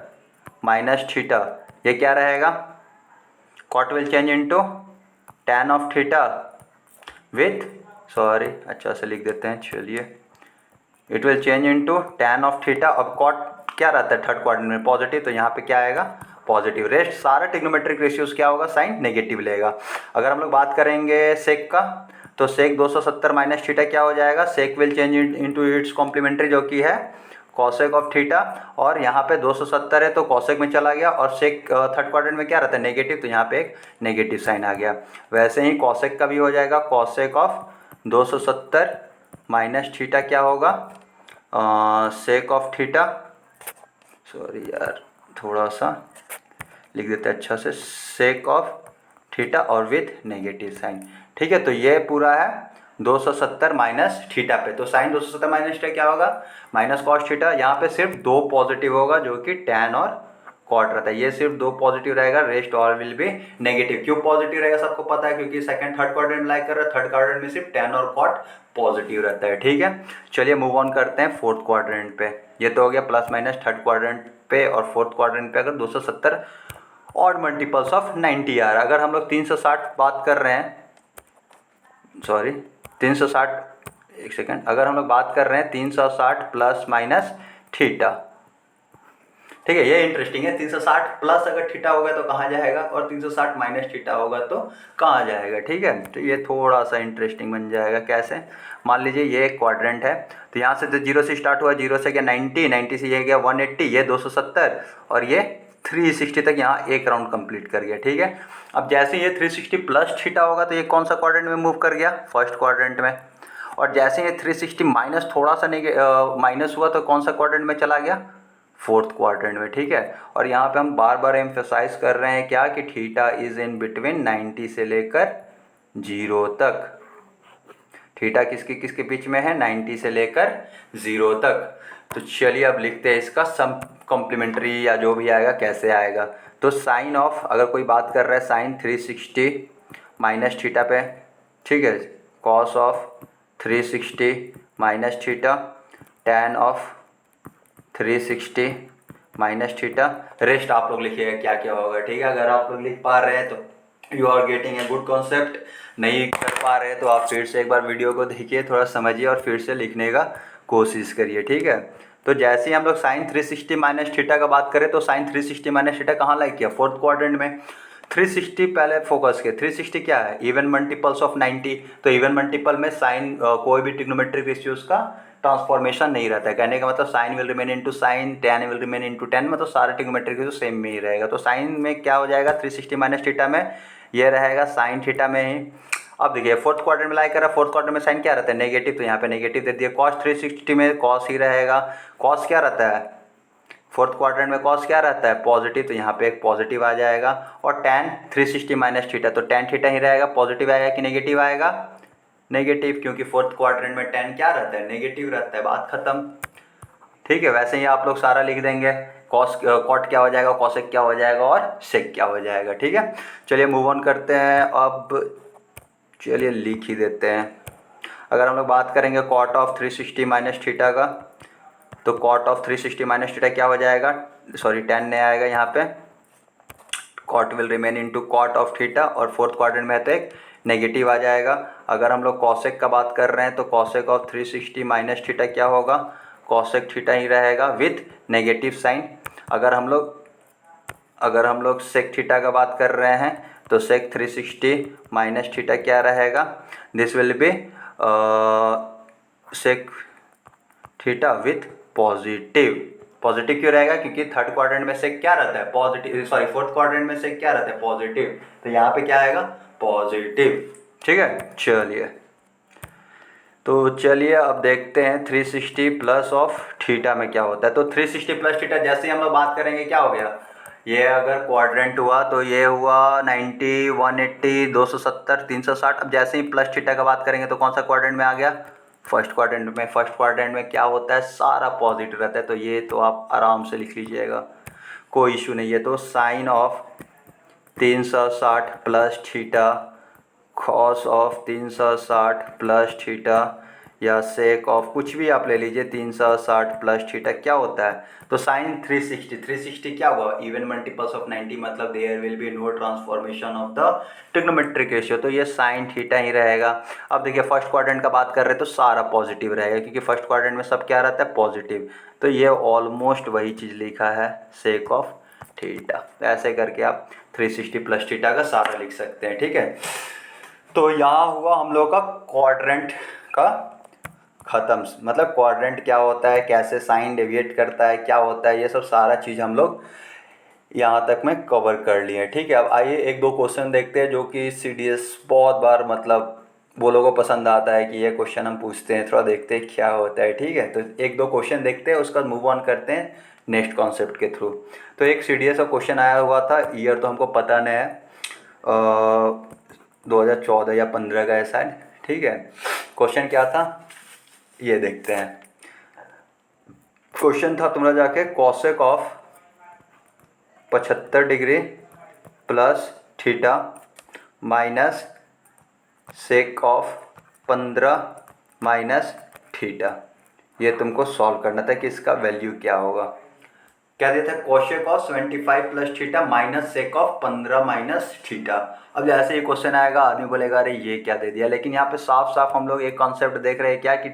माइनस थीटा, ये क्या रहेगा, cot will change into tan of theta with, sorry अच्छा से लिख देते हैं, चलिए, it will change into tan of theta. अब कॉट क्या रहता है थर्ड क्वाड्रेंट में, पॉजिटिव, तो यहाँ पे क्या आएगा, पॉजिटिव। रेस्ट सारा ट्रिग्नोमेट्रिक रेशियोज क्या होगा, साइन नेगेटिव लेगा। अगर हम लोग बात करेंगे सेक का, तो सेक 270 माइनस थीटा क्या हो जाएगा, sec will change into its complementary, जो कि है कॉसेक ऑफ थीटा, और यहाँ पे 270 है तो कॉसेक में चला गया, और सेक थर्ड क्वाड्रेंट में क्या रहता है, नेगेटिव, तो यहाँ पे एक नेगेटिव साइन आ गया। वैसे ही कॉसेक का भी हो जाएगा, कॉसेक ऑफ 270 माइनस थीटा क्या होगा, सेक ऑफ थीटा, सॉरी यार थोड़ा सा लिख देते हैं अच्छा से, सेक ऑफ थीटा और विथ नेगेटिव साइन। ठीक है, तो ये पूरा है 270 माइनस थीटा पे। तो साइन 270 माइनस थीटा क्या होगा, माइनस कॉस थीटा। यहाँ पे सिर्फ दो पॉजिटिव होगा, जो कि tan और कॉट रहता है, ये सिर्फ दो पॉजिटिव रहेगा, rest all will be negative. क्यों पॉजिटिव रहेगा सबको पता है, क्योंकि सेकंड थर्ड क्वाड्रेंट में लाइक कर रहा है, थर्ड क्वाड्रेंट में सिर्फ tan और कॉट पॉजिटिव रहता है। ठीक है, चलिए मूव ऑन करते हैं फोर्थ क्वाड्रेंट पे। ये तो हो गया प्लस माइनस थर्ड क्वाड्रेंट पे, और फोर्थ क्वाड्रेंट पे अगर 270 ऑड मल्टीपल्स ऑफ 90 आ रहा है। अगर हम लोग 360 बात कर रहे हैं, सॉरी 360, एक सेकेंड, अगर हम लोग बात कर रहे हैं 360 प्लस माइनस थीटा, ठीक है, ये इंटरेस्टिंग है। 360 प्लस अगर थीटा होगा तो कहाँ जाएगा, और 360 माइनस थीटा होगा तो कहाँ जाएगा, ठीक है। तो ये थोड़ा सा इंटरेस्टिंग बन जाएगा। कैसे, मान लीजिए ये एक क्वाड्रेंट है, तो यहाँ से तो जीरो से स्टार्ट हुआ, जीरो से गया 90, 90 से ये गया 180, ये 270 और ये 360 तक यहाँ एक राउंड कंप्लीट कर गया, ठीक है। अब जैसे ये 360 प्लस थीटा होगा तो ये कौन सा क्वाड्रेंट में मूव कर गया, फर्स्ट क्वाड्रेंट में। और जैसे ये 360 माइनस थोड़ा सा माइनस हुआ तो कौन सा क्वाड्रेंट में चला गया, फोर्थ क्वाड्रेंट में, ठीक है। और यहाँ पे हम बार बार एम्फेसाइज कर रहे हैं क्या, कि थीटा इज इन बिटवीन 90 से लेकर 0 तक। थीटा किसके किसके बीच में है, 90 से लेकर 0 तक। तो चलिए अब लिखते हैं इसका सम कॉम्प्लीमेंट्री या जो भी आएगा कैसे आएगा। तो साइन ऑफ, अगर कोई बात कर रहा है साइन 360 माइनस थीटा पे, ठीक है, cos of 360 minus theta, tan of 360 minus theta, rest आप लोग लिखिएगा क्या क्या होगा, ठीक है। अगर आप लोग लिख पा रहे हैं तो you are getting a good concept, नहीं कर पा रहे हैं तो आप फिर से एक बार वीडियो को देखिए, थोड़ा समझिए और फिर से लिखने का कोशिश करिए, ठीक है। तो जैसे ही हम लोग साइन 360 माइनस थीटा का बात करें तो साइन 360 माइनस थीटा कहाँ लाइक किया, फोर्थ क्वाड्रेंट में। 360 पहले फोकस किया, 360 क्या है, इवन मल्टीपल्स ऑफ 90। तो इवन मल्टीपल में साइन कोई भी ट्रिग्नोमेट्रिक रेशियोज का ट्रांसफॉर्मेशन नहीं रहता है। कहने का मतलब sine will remain into sine, tan will remain into tan, मतलब सारे ट्रिग्नोमेट्रिक रेशियो सेम में ही रहेगा। तो साइन में क्या हो जाएगा, 360 माइनस थीटा में ये रहेगा साइन थीटा में ही। अब देखिए फोर्थ क्वाड्रेंट में लाइक कर रहा है, फोर्थ क्वाड्रेंट में साइन क्या रहता है, नेगेटिव, तो यहाँ पे नेगेटिव दे दिया। कॉस 360 में कॉस ही रहेगा, कॉस क्या रहता है, फोर्थ क्वाड्रेंट में कॉस क्या रहता है, पॉजिटिव, तो यहाँ पे एक पॉजिटिव आ जाएगा। और टैन 360 माइनस थीटा, तो टैन थीटा ही रहेगा, पॉजिटिव आएगा कि नेगेटिव आएगा, नेगेटिव, क्योंकि फोर्थ क्वाड्रेंट में टैन क्या रहता है, नेगेटिव रहता है, बात खत्म, ठीक है। वैसे ही आप लोग सारा लिख देंगे, कॉस कॉट क्या हो जाएगा, कॉसेक क्या हो जाएगा और सेक क्या हो जाएगा, ठीक है। चलिए मूव ऑन करते हैं अब, चलिए लिख ही देते हैं। अगर हम लोग बात करेंगे कॉट ऑफ 360 माइनस थीटा का, तो कॉट ऑफ 360 माइनस थीटा क्या हो जाएगा, सॉरी टेन नहीं आएगा यहाँ पे, cot will remain into cot of theta, और फोर्थ क्वाड्रेंट में है तो एक नेगेटिव आ जाएगा। अगर हम लोग कॉसेक का बात कर रहे हैं तो कॉसेक ऑफ 360 माइनस थीटा क्या होगा, कॉसेक थीटा ही रहेगा विथ नेगेटिव साइन। अगर हम लोग सेक थीटा का बात कर रहे हैं तो सेक 360 माइनस थीटा क्या रहेगा, this will be sec theta with positive. Positive क्यों रहेगा, क्योंकि थर्ड क्वाड्रेंट में सेक क्या रहता है, पॉजिटिव, सॉरी फोर्थ क्वाड्रेंट में सेक क्या रहता है, पॉजिटिव, तो यहाँ पे क्या आएगा, पॉजिटिव, ठीक है। चलिए तो चलिए अब देखते हैं 360 प्लस ऑफ थीटा में क्या होता है। तो 360 प्लस थीटा जैसे ही हम लोग बात करेंगे क्या हो गया, ये अगर क्वाड्रेंट हुआ तो ये हुआ 90, 180, 270, 360। अब जैसे ही प्लस थीटा का बात करेंगे तो कौन सा क्वाड्रेंट में आ गया, फर्स्ट क्वाड्रेंट में। फर्स्ट क्वाड्रेंट में क्या होता है, सारा पॉजिटिव रहता है, तो ये तो आप आराम से लिख लीजिएगा, कोई इशू नहीं है। तो sine of 360 plus theta, cos of 360 plus theta, या सेक ऑफ कुछ भी आप ले लीजिए 360 प्लस थीटा क्या होता है, तो साइन 360 क्या हुआ, इवन मल्टीपल्स ऑफ 90, मतलब there will be no transformation of the trigonometric ratio, तो ये साइन थीटा ही रहेगा। अब देखिए फर्स्ट क्वाड्रेंट का बात कर रहे हैं तो सारा पॉजिटिव रहेगा, क्योंकि फर्स्ट क्वाड्रेंट में सब क्या रहता है, पॉजिटिव, तो ये ऑलमोस्ट वही चीज़ लिखा है, सेक ऑफ थीटा। तो ऐसे करके आप 360 प्लस थीटा का सारा लिख सकते हैं, ठीक है। तो यहाँ हुआ हम लोग का क्वाड्रेंट का ख़त्म, मतलब क्वाड्रेंट क्या होता है, कैसे साइन डेविएट करता है, क्या होता है, ये सब सारा चीज़ हम लोग यहाँ तक में कवर कर लिए, ठीक है। अब आइए एक दो क्वेश्चन देखते हैं जो कि सीडीएस बहुत बार मतलब वो लोगों को पसंद आता है कि ये क्वेश्चन हम पूछते हैं, थोड़ा देखते हैं क्या होता है, ठीक है। तो एक दो क्वेश्चन देखते हैं, उसके बाद मूव ऑन करते हैं नेक्स्ट कॉन्सेप्ट के थ्रू। तो एक सीडीएस का क्वेश्चन आया हुआ था, ईयर तो हमको पता नहीं है, 2014 या 15 का है शायद, ठीक है। क्वेश्चन क्या था ये देखते हैं। क्वेश्चन था तुम्हारा जाके cosec of 75 degree plus theta minus sake of 15 minus theta, ये तुमको सॉल्व करना था कि इसका वैल्यू क्या होगा। क्या दिया था, cosec of 75 plus theta minus sake of 15 minus theta. अब जैसे ये क्वेश्चन आएगा आदमी बोलेगा अरे ये क्या दे दिया, लेकिन यहाँ पे साफ साफ हम लोग एक कॉन्सेप्ट देख रहे हैं क्या कि,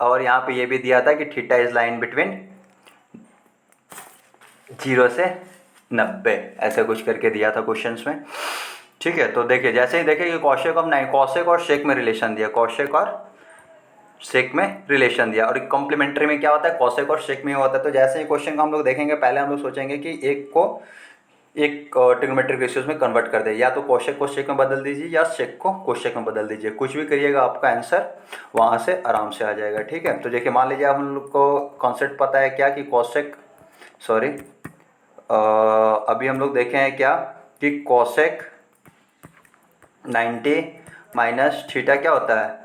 और यहाँ पे ये भी दिया था कि थीटा इज लाइन बिटवीन 0 से 90, ऐसा कुछ करके दिया था क्वेश्चंस में। ठीक है, तो देखिए जैसे ही देखिए कि कौशिक ऑफ नहीं, कौशिक और शेक में रिलेशन दिया, कौशिक और शेक में रिलेशन दिया, और कॉम्प्लीमेंट्री में क्या होता है, कौशिक और शेक में होता है। तो जैसे ही क्वेश्चन को हम लोग देखेंगे, पहले हम लोग सोचेंगे कि एक को एक ट्रिग्नोमेट्रिक रेशियोज में कन्वर्ट कर दे, या तो कौशिक को शेक में बदल दीजिए या शेक को कौशिक में बदल दीजिए, कुछ भी करिएगा आपका आंसर वहाँ से आराम से आ जाएगा। ठीक है, तो देखिए मान लीजिए हम लोग को कॉन्सेप्ट पता है क्या कि कौशिक, सॉरी अभी हम लोग देखे हैं क्या कि कौशिक 90 माइनस थीटा क्या होता है,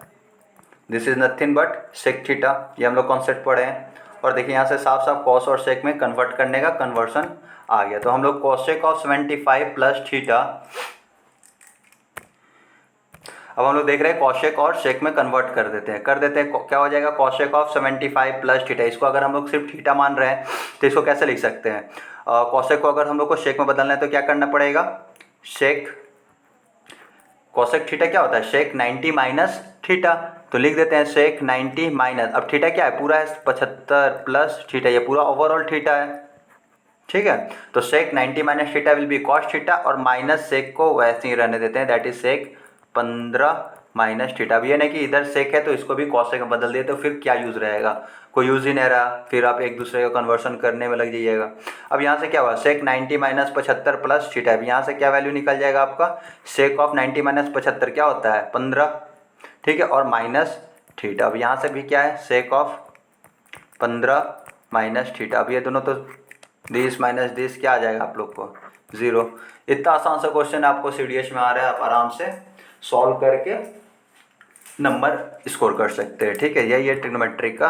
this is nothing but sec theta, ये हम लोग कॉन्सेप्ट पढ़े हैं। और देखिए यहाँ से साफ साफ कॉस और सेक में कन्वर्ट करने का कन्वर्सन आ गया, तो हम लोग कॉसेक ऑफ 75 प्लस थीटा, अब हम लोग देख रहे हैं कॉशेक और शेक में कन्वर्ट कर देते हैं क्या हो जाएगा, कॉशेक ऑफ 75 प्लस थीटा। इसको अगर हम लोग सिर्फ थीटा मान रहे हैं तो इसको कैसे लिख सकते हैं, कॉशेक को अगर हम लोग को शेक में बदलना है तो क्या करना पड़ेगा, शेक कॉसेक थीटा क्या होता है, शेक 90 माइनस थीटा, तो लिख देते हैं शेक 90 माइनस, अब थीटा क्या है, पूरा है 75 प्लस थीटा, ये पूरा ओवरऑल थीटा है। ठीक है, तो sec 90 minus theta will be cos theta, और माइनस सेक को वैसे ही रहने देते हैं, that is sec 15 minus theta. अब ये नहीं कि इधर सेक है तो इसको भी कॉस में बदल दिए तो फिर क्या यूज़ रहेगा, कोई यूज़ ही नहीं रहा, फिर आप एक दूसरे का कन्वर्सन करने में लग जाइएगा। अब यहाँ से क्या हुआ, सेक 90 माइनस 75 प्लस थीटा, अब यहाँ से क्या वैल्यू निकल जाएगा आपका, सेक ऑफ 90 माइनस 75 क्या होता है 15, ठीक है, और माइनस थीटा, अब यहाँ से भी क्या है, सेक ऑफ 15 माइनस थीटा, अब ये दोनों तो दिस माइनस दिस क्या आ जाएगा आप लोग को 0। इतना आसान सा क्वेश्चन आपको सीडीएस में आ रहा है, आप आराम से सॉल्व करके नंबर स्कोर कर सकते हैं। ठीक है, यही है ट्रिग्नोमेट्री का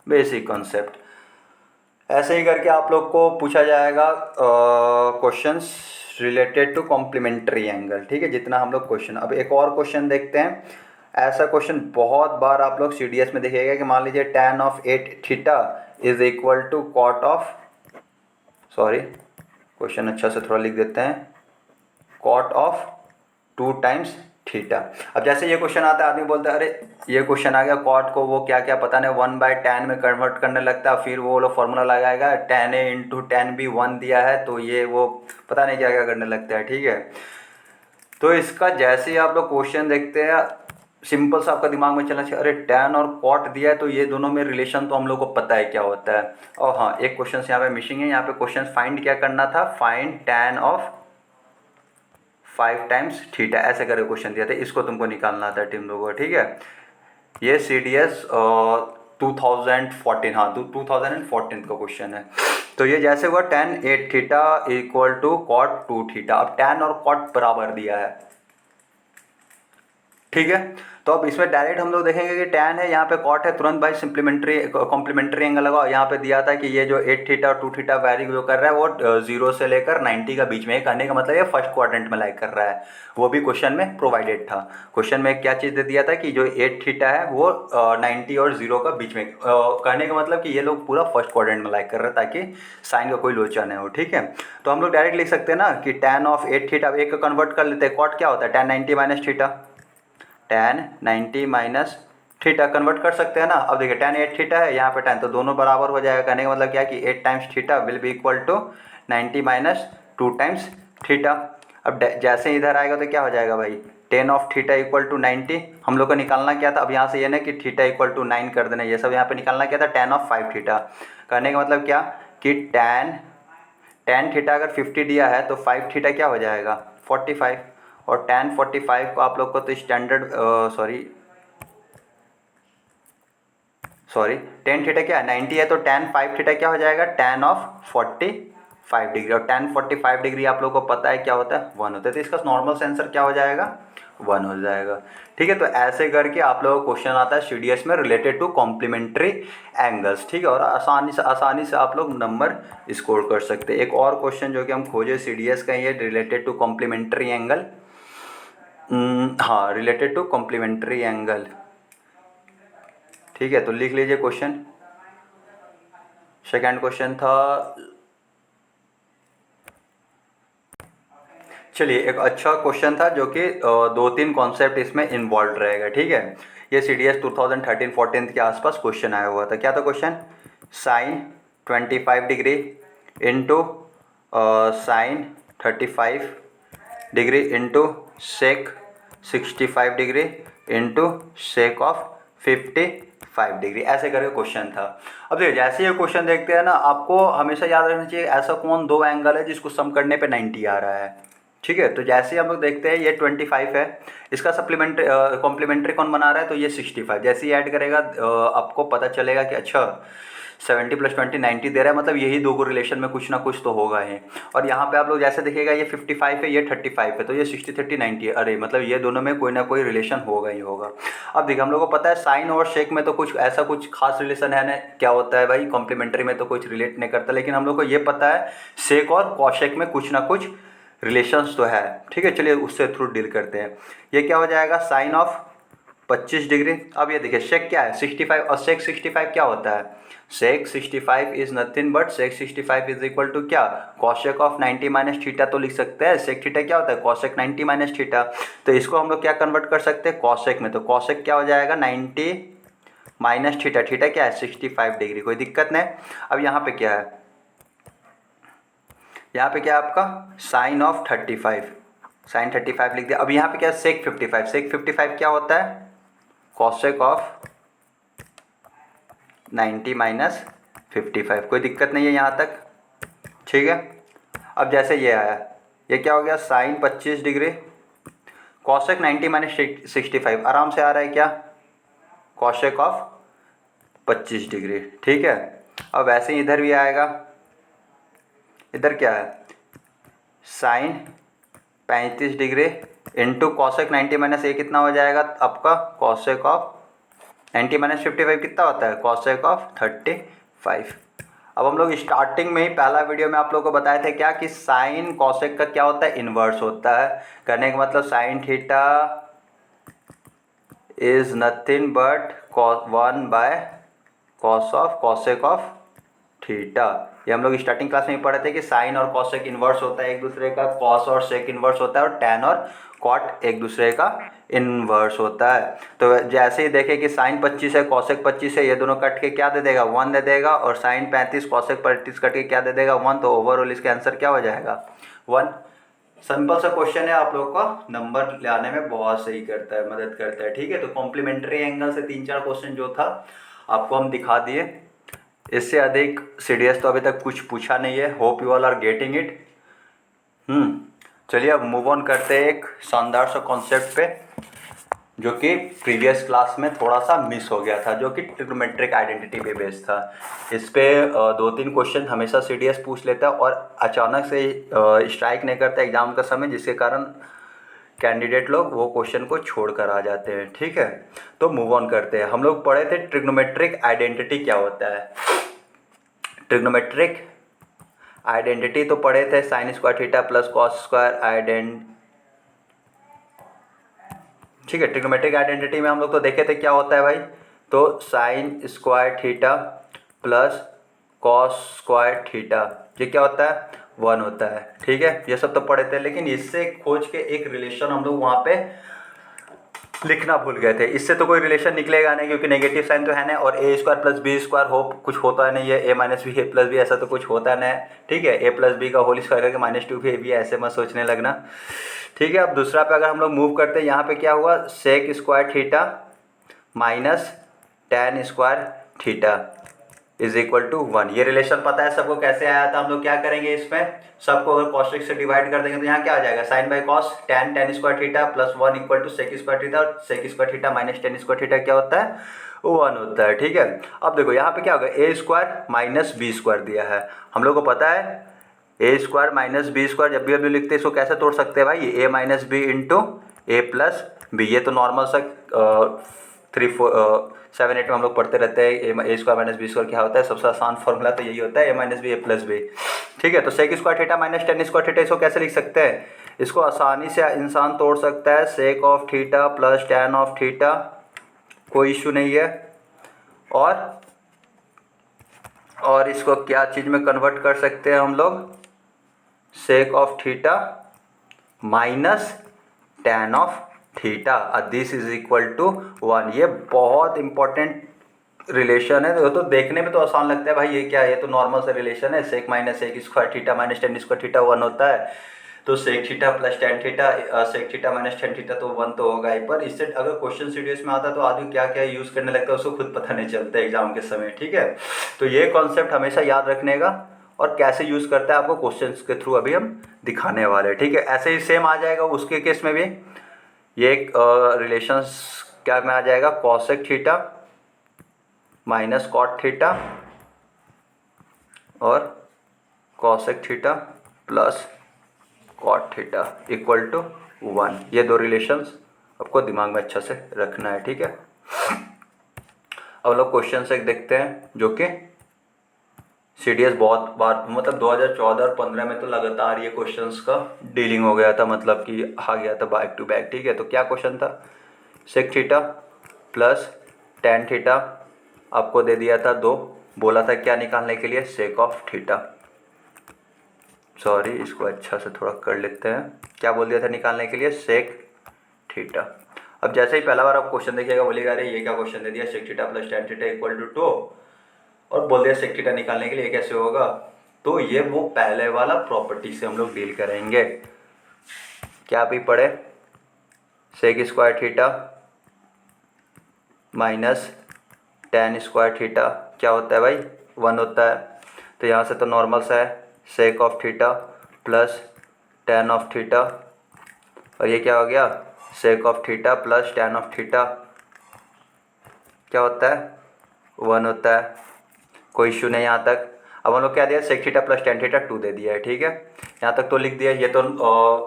बेसिक कॉन्सेप्ट। ऐसे ही करके आप लोग को पूछा जाएगा questions related to complementary angle. ठीक है, जितना हम लोग क्वेश्चन, अब एक और क्वेश्चन देखते हैं। ऐसा क्वेश्चन बहुत बार आप लोग सीडीएस में देखिएगा कि मान लीजिए tan of 8 theta is equal to cot of, sorry question अच्छा से थोड़ा लिख देते हैं, कॉट ऑफ 2 टाइम्स थीटा। अब जैसे ये क्वेश्चन आता है आदमी बोलता है अरे ये क्वेश्चन आ गया, कॉट को वो क्या क्या पता नहीं 1/tan में कन्वर्ट करने लगता है, फिर वो लोग फॉर्मूला लगाएगा tan a into tan b 1 दिया है तो ये वो पता नहीं क्या क्या करने लगता है। ठीक है, तो इसका जैसे ही आप लोग क्वेश्चन देखते हैं सिंपल सा आपका दिमाग में चलना चाहिए, अरे टैन और कॉट दिया है तो ये दोनों में रिलेशन तो हम लोग को पता है क्या होता है। और हाँ, एक क्वेश्चन यहाँ पे मिसिंग है, यहाँ पे क्वेश्चन फाइंड क्या करना था, find tan of 5 times theta, ऐसे करके क्वेश्चन दिया था, इसको तुमको निकालना था टीम लोगों को। ठीक है, ये CDS 2014, हाँ 2014 का क्वेश्चन है। तो ये जैसे हुआ tan 8 theta equal to cot 2 theta, अब tan और कॉट बराबर दिया है। ठीक है, तो अब इसमें डायरेक्ट हम लोग देखेंगे कि tan है, यहाँ पे कॉट है, तुरंत भाई सिंप्लीमेंट्री कॉम्प्लीमेंट्री एंगल लगाओ। यहाँ पे दिया था कि ये जो 8 थीटा और 2 थीटा वैरी जो कर रहा है वो 0 से लेकर 90 का बीच में, कहने का मतलब ये फर्स्ट क्वाड्रेंट में लाइक कर रहा है, वो भी क्वेश्चन में प्रोवाइडेड था। क्वेश्चन में क्या चीज़ दे दिया था कि जो 8 थीटा है वो 90 और 0 का बीच में, कहने का मतलब कि ये लोग पूरा फर्स्ट क्वाड्रेंट में लाइक कर रहे हैं ताकि साइन का कोई लोचा नहीं हो। ठीक है, तो हम लोग डायरेक्ट लिख सकते हैं ना कि tan ऑफ 8 थीटा, अब एक का कन्वर्ट कर लेते हैं, कॉट क्या होता है tan 90 minus theta, tan 90 minus theta convert कर सकते हैं ना। अब देखिए tan 8 थीटा है, यहाँ पे tan, तो दोनों बराबर हो जाएगा, कहने का मतलब क्या है कि 8 times theta will be equal to 90 minus 2 times theta. अब जैसे ही इधर आएगा तो क्या हो जाएगा भाई, tan of theta equal to 90, हम लोग को निकालना क्या था, अब यहाँ से ये ना कि थीटा इक्वल टू 9 कर देना, ये सब यहाँ पे निकालना क्या था, tan ऑफ 5 थीटा। कहने का मतलब क्या कि tan थीटा अगर 50 दिया है तो 5 थीटा क्या हो जाएगा 45, और tan 45 को आप लोग को तो स्टैंडर्ड सॉरी tan थीटा क्या है 90 है, तो tan 5 थीटा क्या हो जाएगा tan ऑफ 45 डिग्री, और tan 45 डिग्री आप लोग को पता है क्या होता है 1 होता है, तो इसका नॉर्मल आंसर क्या हो जाएगा 1 हो जाएगा। ठीक है, तो ऐसे करके आप लोगों को क्वेश्चन आता है CDS में रिलेटेड टू कॉम्प्लीमेंट्री एंगल्स। ठीक है, और आसानी से आप लोग नंबर स्कोर कर सकते हैं। एक और क्वेश्चन जो कि हम खोजे CDS का, ये रिलेटेड टू कॉम्प्लीमेंट्री एंगल, हाँ रिलेटेड टू कॉम्प्लीमेंट्री एंगल। ठीक है, तो लिख लीजिए क्वेश्चन, सेकंड क्वेश्चन था, चलिए एक अच्छा क्वेश्चन था जो कि दो तीन कॉन्सेप्ट इसमें इन्वॉल्व रहेगा, ठीक है। ये CDS 2013-14 के आसपास क्वेश्चन आया हुआ था। क्या था question? Sine 25 degree into sine 35 degree into sec 65 degree into sec of 55 degree, ऐसे करके क्वेश्चन था। अब देखिए जैसे ये क्वेश्चन देखते हैं ना, आपको हमेशा याद रखना चाहिए ऐसा कौन दो एंगल है जिसको सम करने पे 90 आ रहा है, ठीक है। तो जैसे ही हम लोग देखते हैं ये 25 है, इसका सप्लीमेंट्री कॉम्प्लीमेंट्री कौन बना रहा है, तो ये 65। जैसे ही ऐड करेगा आपको पता चलेगा कि अच्छा 70 + 20 90 दे रहा है, मतलब यही दो को रिलेशन में कुछ ना कुछ तो होगा ही। और यहाँ पे आप लोग जैसे देखिएगा ये 55 है, ये 35 है, तो ये 60 30 90 है, अरे मतलब ये दोनों में कोई ना कोई रिलेशन होगा ही होगा। अब देखिए हम लोग को पता है साइन और शेक में तो कुछ ऐसा कुछ खास रिलेशन है ना, क्या होता है भाई, कॉम्प्लीमेंट्री में तो कुछ रिलेट नहीं करता, लेकिन हम लोग को ये पता है सेक और कॉशेक में कुछ ना कुछ रिलेशंस तो है, ठीक है। चलिए उससे थ्रू डील करते हैं। ये क्या हो जाएगा, साइन ऑफ 25 डिग्री। अब ये देखिए शेक क्या है 65, और सेक 65 क्या होता है, sec 65 is nothing but sec 65 is equal to क्या, कॉशेक ऑफ 90 माइनस थीटा तो लिख सकते हैं। सेक थीटा क्या होता है, कॉशेक 90 माइनस थीटा, तो इसको हम लोग क्या कन्वर्ट कर सकते हैं कॉशेक में, तो कॉशेक क्या हो जाएगा 90 माइनस थीटा, थीटा क्या है 65 डिग्री, कोई दिक्कत नहीं। अब यहाँ पे क्या है, यहाँ पे क्या है आपका साइन ऑफ 35, साइन 35 लिख दिया। अब यहाँ पे क्या है सेक 55, सेक 55 क्या होता है कॉसेक ऑफ 90 माइनस 55, कोई दिक्कत नहीं है यहाँ तक, ठीक है। अब जैसे ये आया, ये क्या हो गया साइन 25 डिग्री कॉसेक 90 माइनस 65, आराम से आ रहा है क्या कॉसेक ऑफ 25 डिग्री, ठीक है। अब वैसे ही इधर भी आएगा, इधर क्या है sine 35 degree into cosec 90 minus, ये कितना हो जाएगा आपका कॉसेक ऑफ 90 माइनस 55 कितना होता है कॉसेक ऑफ 35। अब हम लोग स्टार्टिंग में ही पहला वीडियो में आप लोगों को बताए थे क्या कि साइन कॉसेक का क्या होता है इन्वर्स होता है, करने का मतलब sine theta is nothing but cos 1 by cos of cosec of theta. ये हम लोग स्टार्टिंग क्लास में पढ़े थे कि साइन और कॉसेक इन्वर्स होता है एक दूसरे का, कॉस और सेक इन्वर्स होता है, और टैन और कॉट एक दूसरे का इन्वर्स होता है। तो जैसे ही देखें कि साइन 25 है कॉसेक 25 है, ये दोनों कट के क्या दे देगा 1 दे देगा, और साइन 35 कॉसेक 35 कट के क्या दे देगा 1, तो ओवरऑल इसका आंसर क्या हो जाएगा 1। सिंपल सा क्वेश्चन है, आप लोग का नंबर लाने में बहुत सही करता है, मदद करता है, ठीक है। तो कॉम्प्लीमेंट्री एंगल से 3-4 क्वेश्चन जो था आपको हम दिखा दिए, इससे अधिक CDS तो अभी तक कुछ पूछा नहीं है। Hope you all are getting it. चलिए अब मूव ऑन करते हैं एक शानदार सा कॉन्सेप्ट पे जो कि प्रीवियस क्लास में थोड़ा सा मिस हो गया था, जो कि ट्रिग्नोमेट्रिक आइडेंटिटी पे बेस्ड था। इस पे 2-3 क्वेश्चन हमेशा CDS पूछ लेता है और अचानक से स्ट्राइक नहीं करता एग्जाम का समय, जिसके कारण कैंडिडेट लोग वो क्वेश्चन को छोड़ कर आ जाते हैं, ठीक है। तो मूव ऑन करते हैं। हम लोग पढ़े थे ट्रिग्नोमेट्रिक आइडेंटिटी क्या होता है, ट्रिग्नोमेट्रिक आइडेंटिटी तो पढ़े थे sine square theta plus cos square ठीक है। ट्रिग्नोमेट्रिक आइडेंटिटी में हम लोग तो देखे थे क्या होता है भाई, तो sine square theta plus cos square theta, ये क्या होता है 1 होता है, ठीक है। ये सब तो पढ़े थे, लेकिन इससे खोज के एक रिलेशन हम लोग वहाँ पे लिखना भूल गए थे। इससे तो कोई रिलेशन निकलेगा नहीं क्योंकि नेगेटिव साइन तो है ना, और ए स्क्वायर प्लस बी स्क्वायर हो कुछ होता नहीं है, A minus B A plus B ऐसा तो कुछ होता नहीं, ठीक है। ए प्लस बी का होल स्क्वायर करके -2 ए बी, ऐसे मत सोचने लगना, ठीक है। अब दूसरा पे अगर हम लोग मूव करते हैं, यहाँ पे क्या हुआ sec square theta minus tan square theta is equal to 1। ये रिलेशन पता है सबको कैसे आया था, हम लोग क्या करेंगे इसमें सबको अगर कॉसेक से डिवाइड कर देंगे तो यहाँ क्या आ जाएगा sine by cos tan square theta plus 1 equal to sec square theta, और sec square theta minus tan square theta क्या होता है 1 होता है, ठीक है। अब देखो यहाँ पे क्या होगा ए स्क्वायर माइनस बी स्क्वायर दिया है, हम लोग को पता है ए स्क्वायर माइनस बी स्क्वायर जब भी लिखते हैं इसको कैसे तोड़ सकते हैं भाई, ए माइनस बी इंटू ए प्लस बी। ये तो नॉर्मल सा 7-8 में हम लोग पढ़ते रहते हैं ए स्क्वायर माइनस बी स्क्वायर क्या होता है, सबसे आसान फॉर्मूला तो यही होता है A minus B A plus B, ठीक है। तो sec square theta minus tan square theta इसको कैसे लिख सकते हैं, इसको आसानी से इंसान तोड़ सकता है सेक of theta plus tan of theta, कोई इशू नहीं है। और इसको क्या चीज़ में कन्वर्ट कर सकते हैं हम लोग, sec of theta minus tan of theta, this is equal to 1। ये बहुत इंपॉर्टेंट रिलेशन है। तो देखने में तो आसान लगता है भाई, ये क्या है, ये तो नॉर्मल सा रिलेशन है, sec minus sec square theta minus tan square theta 1 होता है, तो sec theta plus tan theta sec theta minus tan theta तो 1 तो होगा ही। पर इससे अगर क्वेश्चन सीरीज में आता है तो आदमी क्या क्या यूज़ करने लगता है उसको खुद पता नहीं चलता एग्जाम के समय, ठीक है। तो ये कॉन्सेप्ट हमेशा याद रखने का, और कैसे यूज़ करता है आपको क्वेश्चंस के थ्रू अभी हम दिखाने वाले हैं, ठीक है। ऐसे ही सेम आ जाएगा उसके केस में भी, ये एक रिलेशंस क्या में आ जाएगा, cosec theta minus cot theta और cosec theta plus cot theta equal to 1। ये दो रिलेशंस आपको दिमाग में अच्छा से रखना है, ठीक है। अब लोग क्वेश्चन एक देखते हैं जो कि सीडीएस बहुत बार, मतलब 2014 और 15 में तो लगातार ये क्वेश्चंस का डीलिंग हो गया था, मतलब कि आ गया था बैक टू बैक, ठीक है। तो क्या क्वेश्चन था, sec theta plus tan theta आपको दे दिया था 2, बोला था क्या निकालने के लिए, सेक ऑफ थीटा। सॉरी, इसको अच्छा से थोड़ा कर लेते हैं, क्या बोल दिया था निकालने के लिए, सेक थीटा। अब जैसे ही पहला बार आप क्वेश्चन देखिएगा बोलिएगा अरे ये क्या क्वेश्चन दे दिया, sec theta plus tan theta equal to 2 और बोल दिया सेक थीटा निकालने के लिए, कैसे होगा। तो ये वो पहले वाला प्रॉपर्टी से हम लोग डील करेंगे। क्या भी पढ़े, sec square theta minus tan square theta क्या होता है भाई, 1 होता है। तो यहाँ से तो नॉर्मल सा है, सेक of theta plus tan of theta, और ये क्या हो गया, sec of theta plus tan of theta क्या होता है, 1 होता है। कोई इश्यू नहीं यहाँ तक। अब हम लोग क्या दिया, sec theta plus tan theta 2 दे दिया है, ठीक है। यहाँ तक तो लिख दिया, ये तो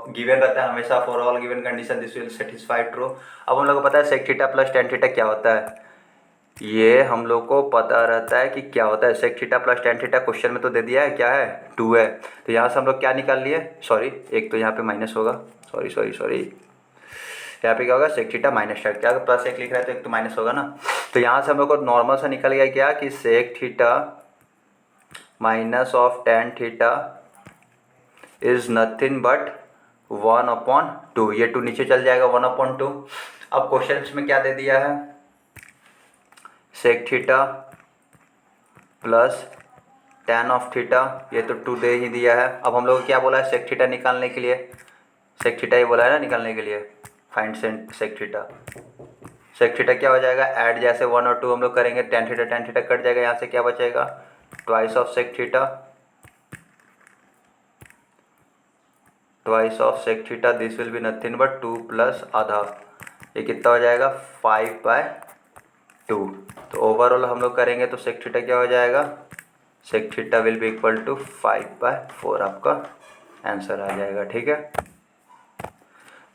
गिवन रहता है हमेशा, for all given condition this will satisfy true. अब हम लोग को पता है sec theta plus tan theta क्या होता है, ये हम लोग को पता रहता है कि क्या होता है। Sec theta plus tan theta question में तो दे दिया है, क्या है, 2 है। तो यहाँ से हम लोग क्या निकाल लिए, सॉरी एक तो यहाँ पे माइनस होगा, सॉरी यहाँ पे क्या होगा, सेक थीटा माइनस टेन, क्या प्लस एक लिख रहा है तो एक तो माइनस होगा ना। तो यहाँ से हम लोग को नॉर्मल सा निकल गया क्या, कि sec theta minus of tan theta is nothing but 1/2। ये 2 नीचे चल जाएगा, 1/2। अब क्वेश्चन में क्या दे दिया है, sec theta plus tan of theta, ये तो 2 दे ही दिया है। अब हम लोग क्या बोला है, सेक थीटा निकालने के लिए, सेक थीटा ही बोला है ना निकालने के लिए, find sec theta. Sec theta क्या हो जाएगा, ऐड जैसे 1 और 2 हम लोग करेंगे, टेन थीटा कट जाएगा, यहाँ से क्या बचेगा, twice of sec theta, twice of sec theta, this will be nothing but 2 plus आधा, ये कितना हो जाएगा, 5/2। तो ओवरऑल हम लोग करेंगे तो सेक थीटा क्या हो जाएगा, sec theta will be equal to 5/4, आपका आंसर आ जाएगा, ठीक है।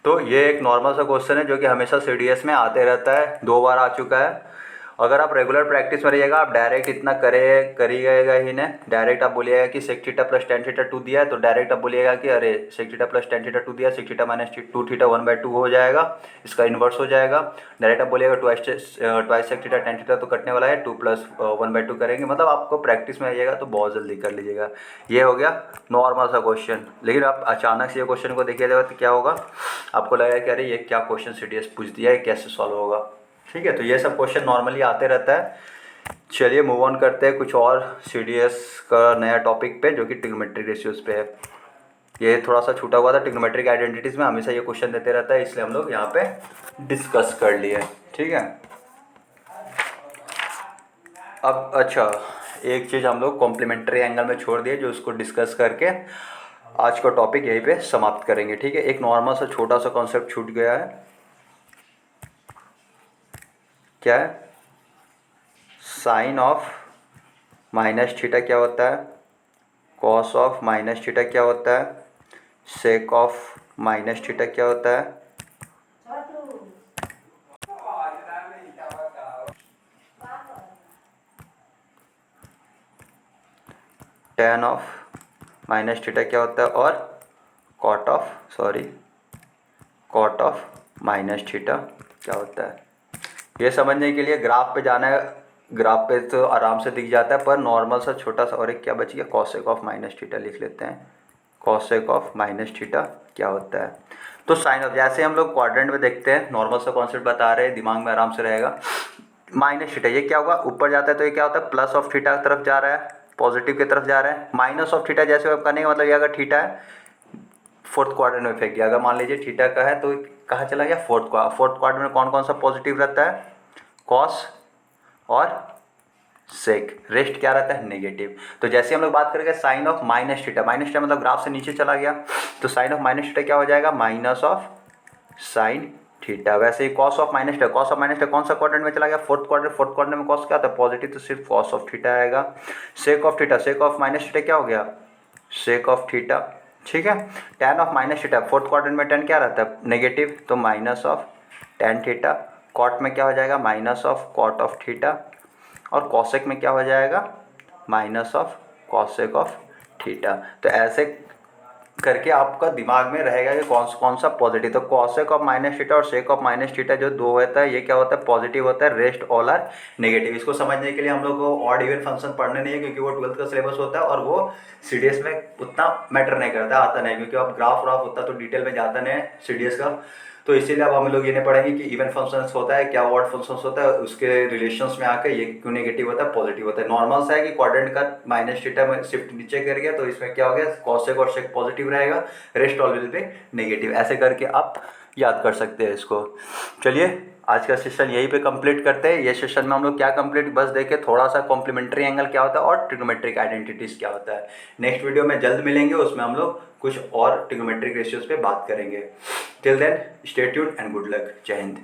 तो ये एक नॉर्मल सा क्वेश्चन है जो कि हमेशा सीडीएस में आते रहता है, 2 बार आ चुका है। अगर आप रेगुलर प्रैक्टिस में रहिएगा, आप डायरेक्ट इतना करिएगा ही नहीं, डायरेक्ट आप बोलिएगा कि sec theta plus tan theta 2 दिया है, तो डायरेक्ट आप बोलिएगा कि अरे sec theta plus tan theta 2 दिया, सेक थीटा माइनस 2 थीटा 1/2 हो जाएगा, इसका इन्वर्स हो जाएगा। डायरेक्ट आप बोलिएगा twice sec theta tan theta तो कटने वाला है, 2 प्लस 1/2 करेंगे, मतलब आपको प्रैक्टिस में आइएगा तो बहुत जल्दी कर लीजिएगा। ये हो गया नॉर्मल सा क्वेश्चन। लेकिन आप अचानक से ये क्वेश्चन को देखिएगा तो क्या होगा, आपको लगेगा कि अरे ये क्या क्वेश्चन सीडीएस पूछ दिया है, कैसे सॉल्व होगा, ठीक है। तो ये सब क्वेश्चन नॉर्मली आते रहता है। चलिए मूव ऑन करते हैं कुछ और सीडीएस का नया टॉपिक पे, जो कि ट्रिग्नोमेट्रिक रेशियोज पे है। ये थोड़ा सा छूटा हुआ था, ट्रिग्नोमेट्रिक आइडेंटिटीज़ में हमेशा ये क्वेश्चन देते रहता है, इसलिए हम लोग यहाँ पे डिस्कस कर लिए, ठीक है। अब अच्छा, एक चीज़ हम लोग कॉम्प्लीमेंट्री एंगल में छोड़ दिए, जो उसको डिस्कस करके आज का टॉपिक यहीं पे समाप्त करेंगे, ठीक है। एक नॉर्मल सा छोटा सा कॉन्सेप्ट छूट गया है, क्या है, साइन ऑफ माइनस थीटा क्या होता है, कॉस ऑफ माइनस थीटा क्या होता है, सेक ऑफ माइनस थीटा क्या होता है, टेन ऑफ माइनस थीटा क्या होता है, और कॉट ऑफ माइनस थीटा क्या होता है। ये समझने के लिए ग्राफ पे जाना है, ग्राफ पे तो आराम से दिख जाता है, पर नॉर्मल सा छोटा सा और एक क्या बच गया, कॉसेक ऑफ माइनस थीटा लिख लेते हैं। कॉसेक ऑफ माइनस थीटा क्या होता है, तो साइन ऑफ, जैसे हम लोग क्वाड्रेंट में देखते हैं, नॉर्मल सा कॉन्सेप्ट बता रहे हैं, दिमाग में आराम से रहेगा। माइनस थीटा, ये क्या होगा, ऊपर जाता है तो ये क्या होता है, प्लस ऑफ थीटा की तरफ जा रहा है, पॉजिटिव की तरफ जा रहा है। माइनस ऑफ थीटा जैसे आप करने का मतलब, ये अगर थीटा है फोर्थ क्वाड्रेंट में फेंक दिया, अगर मान लीजिए थीटा का है तो कहाँ चला गया, फोर्थ क्वाड्रेंट में कौन कौन सा पॉजिटिव रहता है, कॉस और सेक, रेस्ट क्या रहता है, नेगेटिव। तो जैसे हम लोग बात करेंगे sine of minus theta, minus theta मतलब ग्राफ से नीचे चला गया, तो साइन ऑफ माइनस थीटा क्या हो जाएगा, माइनस ऑफ साइन थीटा। वैसे ही cos of minus theta, cos of minus theta कौन सा क्वाड्रेंट में चला गया, फोर्थ क्वाड्रेंट, फोर्थ क्वाड्रेंट में कॉस क्या आता है, पॉजिटिव, तो सिर्फ कॉस ऑफ थीटा आएगा। Sec of theta, sec of minus theta क्या हो गया, सेक ऑफ थीटा, ठीक है। Tan of minus theta, fourth quadrant में टेन क्या रहता है, नेगेटिव, तो minus of tan theta. Cot में क्या हो जाएगा, minus of cot of theta. और कॉसेक में क्या हो जाएगा, minus of cosec of theta. तो ऐसे करके आपका दिमाग में रहेगा कि कौन सा पॉजिटिव, तो कॉसेक ऑफ माइनस थीटा और सेक ऑफ माइनस थीटा जो दो होता है, ये क्या होता है, पॉजिटिव होता है, रेस्ट ऑल आर नेगेटिव। इसको समझने के लिए हम लोग को ऑड इवन फंक्शन पढ़ने नहीं है, क्योंकि वो 12th का सिलेबस होता है और वो सीडीएस में उतना मैटर नहीं करता, आता नहीं, क्योंकि अब ग्राफ व्राफ होता तो डिटेल में जाता नहीं है सीडीएस का। तो इसीलिए अब हम लोग ये नहीं पढ़ेंगे कि इवन फंक्शंस होता है क्या, ऑड फंक्शंस होता है, उसके रिलेशंस में आके ये क्यों नेगेटिव होता है, पॉजिटिव होता है। नॉर्मल सा है कि क्वाड्रेंट का माइनस थीटा में शिफ्ट नीचे कर गया, तो इसमें क्या हो गया, कॉसेक और सेक पॉजिटिव रहेगा, rest all will be negative. ऐसे करके आप याद कर सकते हैं इसको। चलिए आज का सेशन यहीं पे कंप्लीट करते हैं। ये सेशन में हम लोग क्या कंप्लीट बस देखे, थोड़ा सा कॉम्प्लीमेंट्री एंगल क्या होता है और ट्रिग्नोमेट्रिक आइडेंटिटीज क्या होता है। नेक्स्ट वीडियो में जल्द मिलेंगे, उसमें हम लोग कुछ और ट्रिग्नोमेट्रिक रेशियोज पे बात करेंगे। Till then stay tuned and good luck. जय हिंद।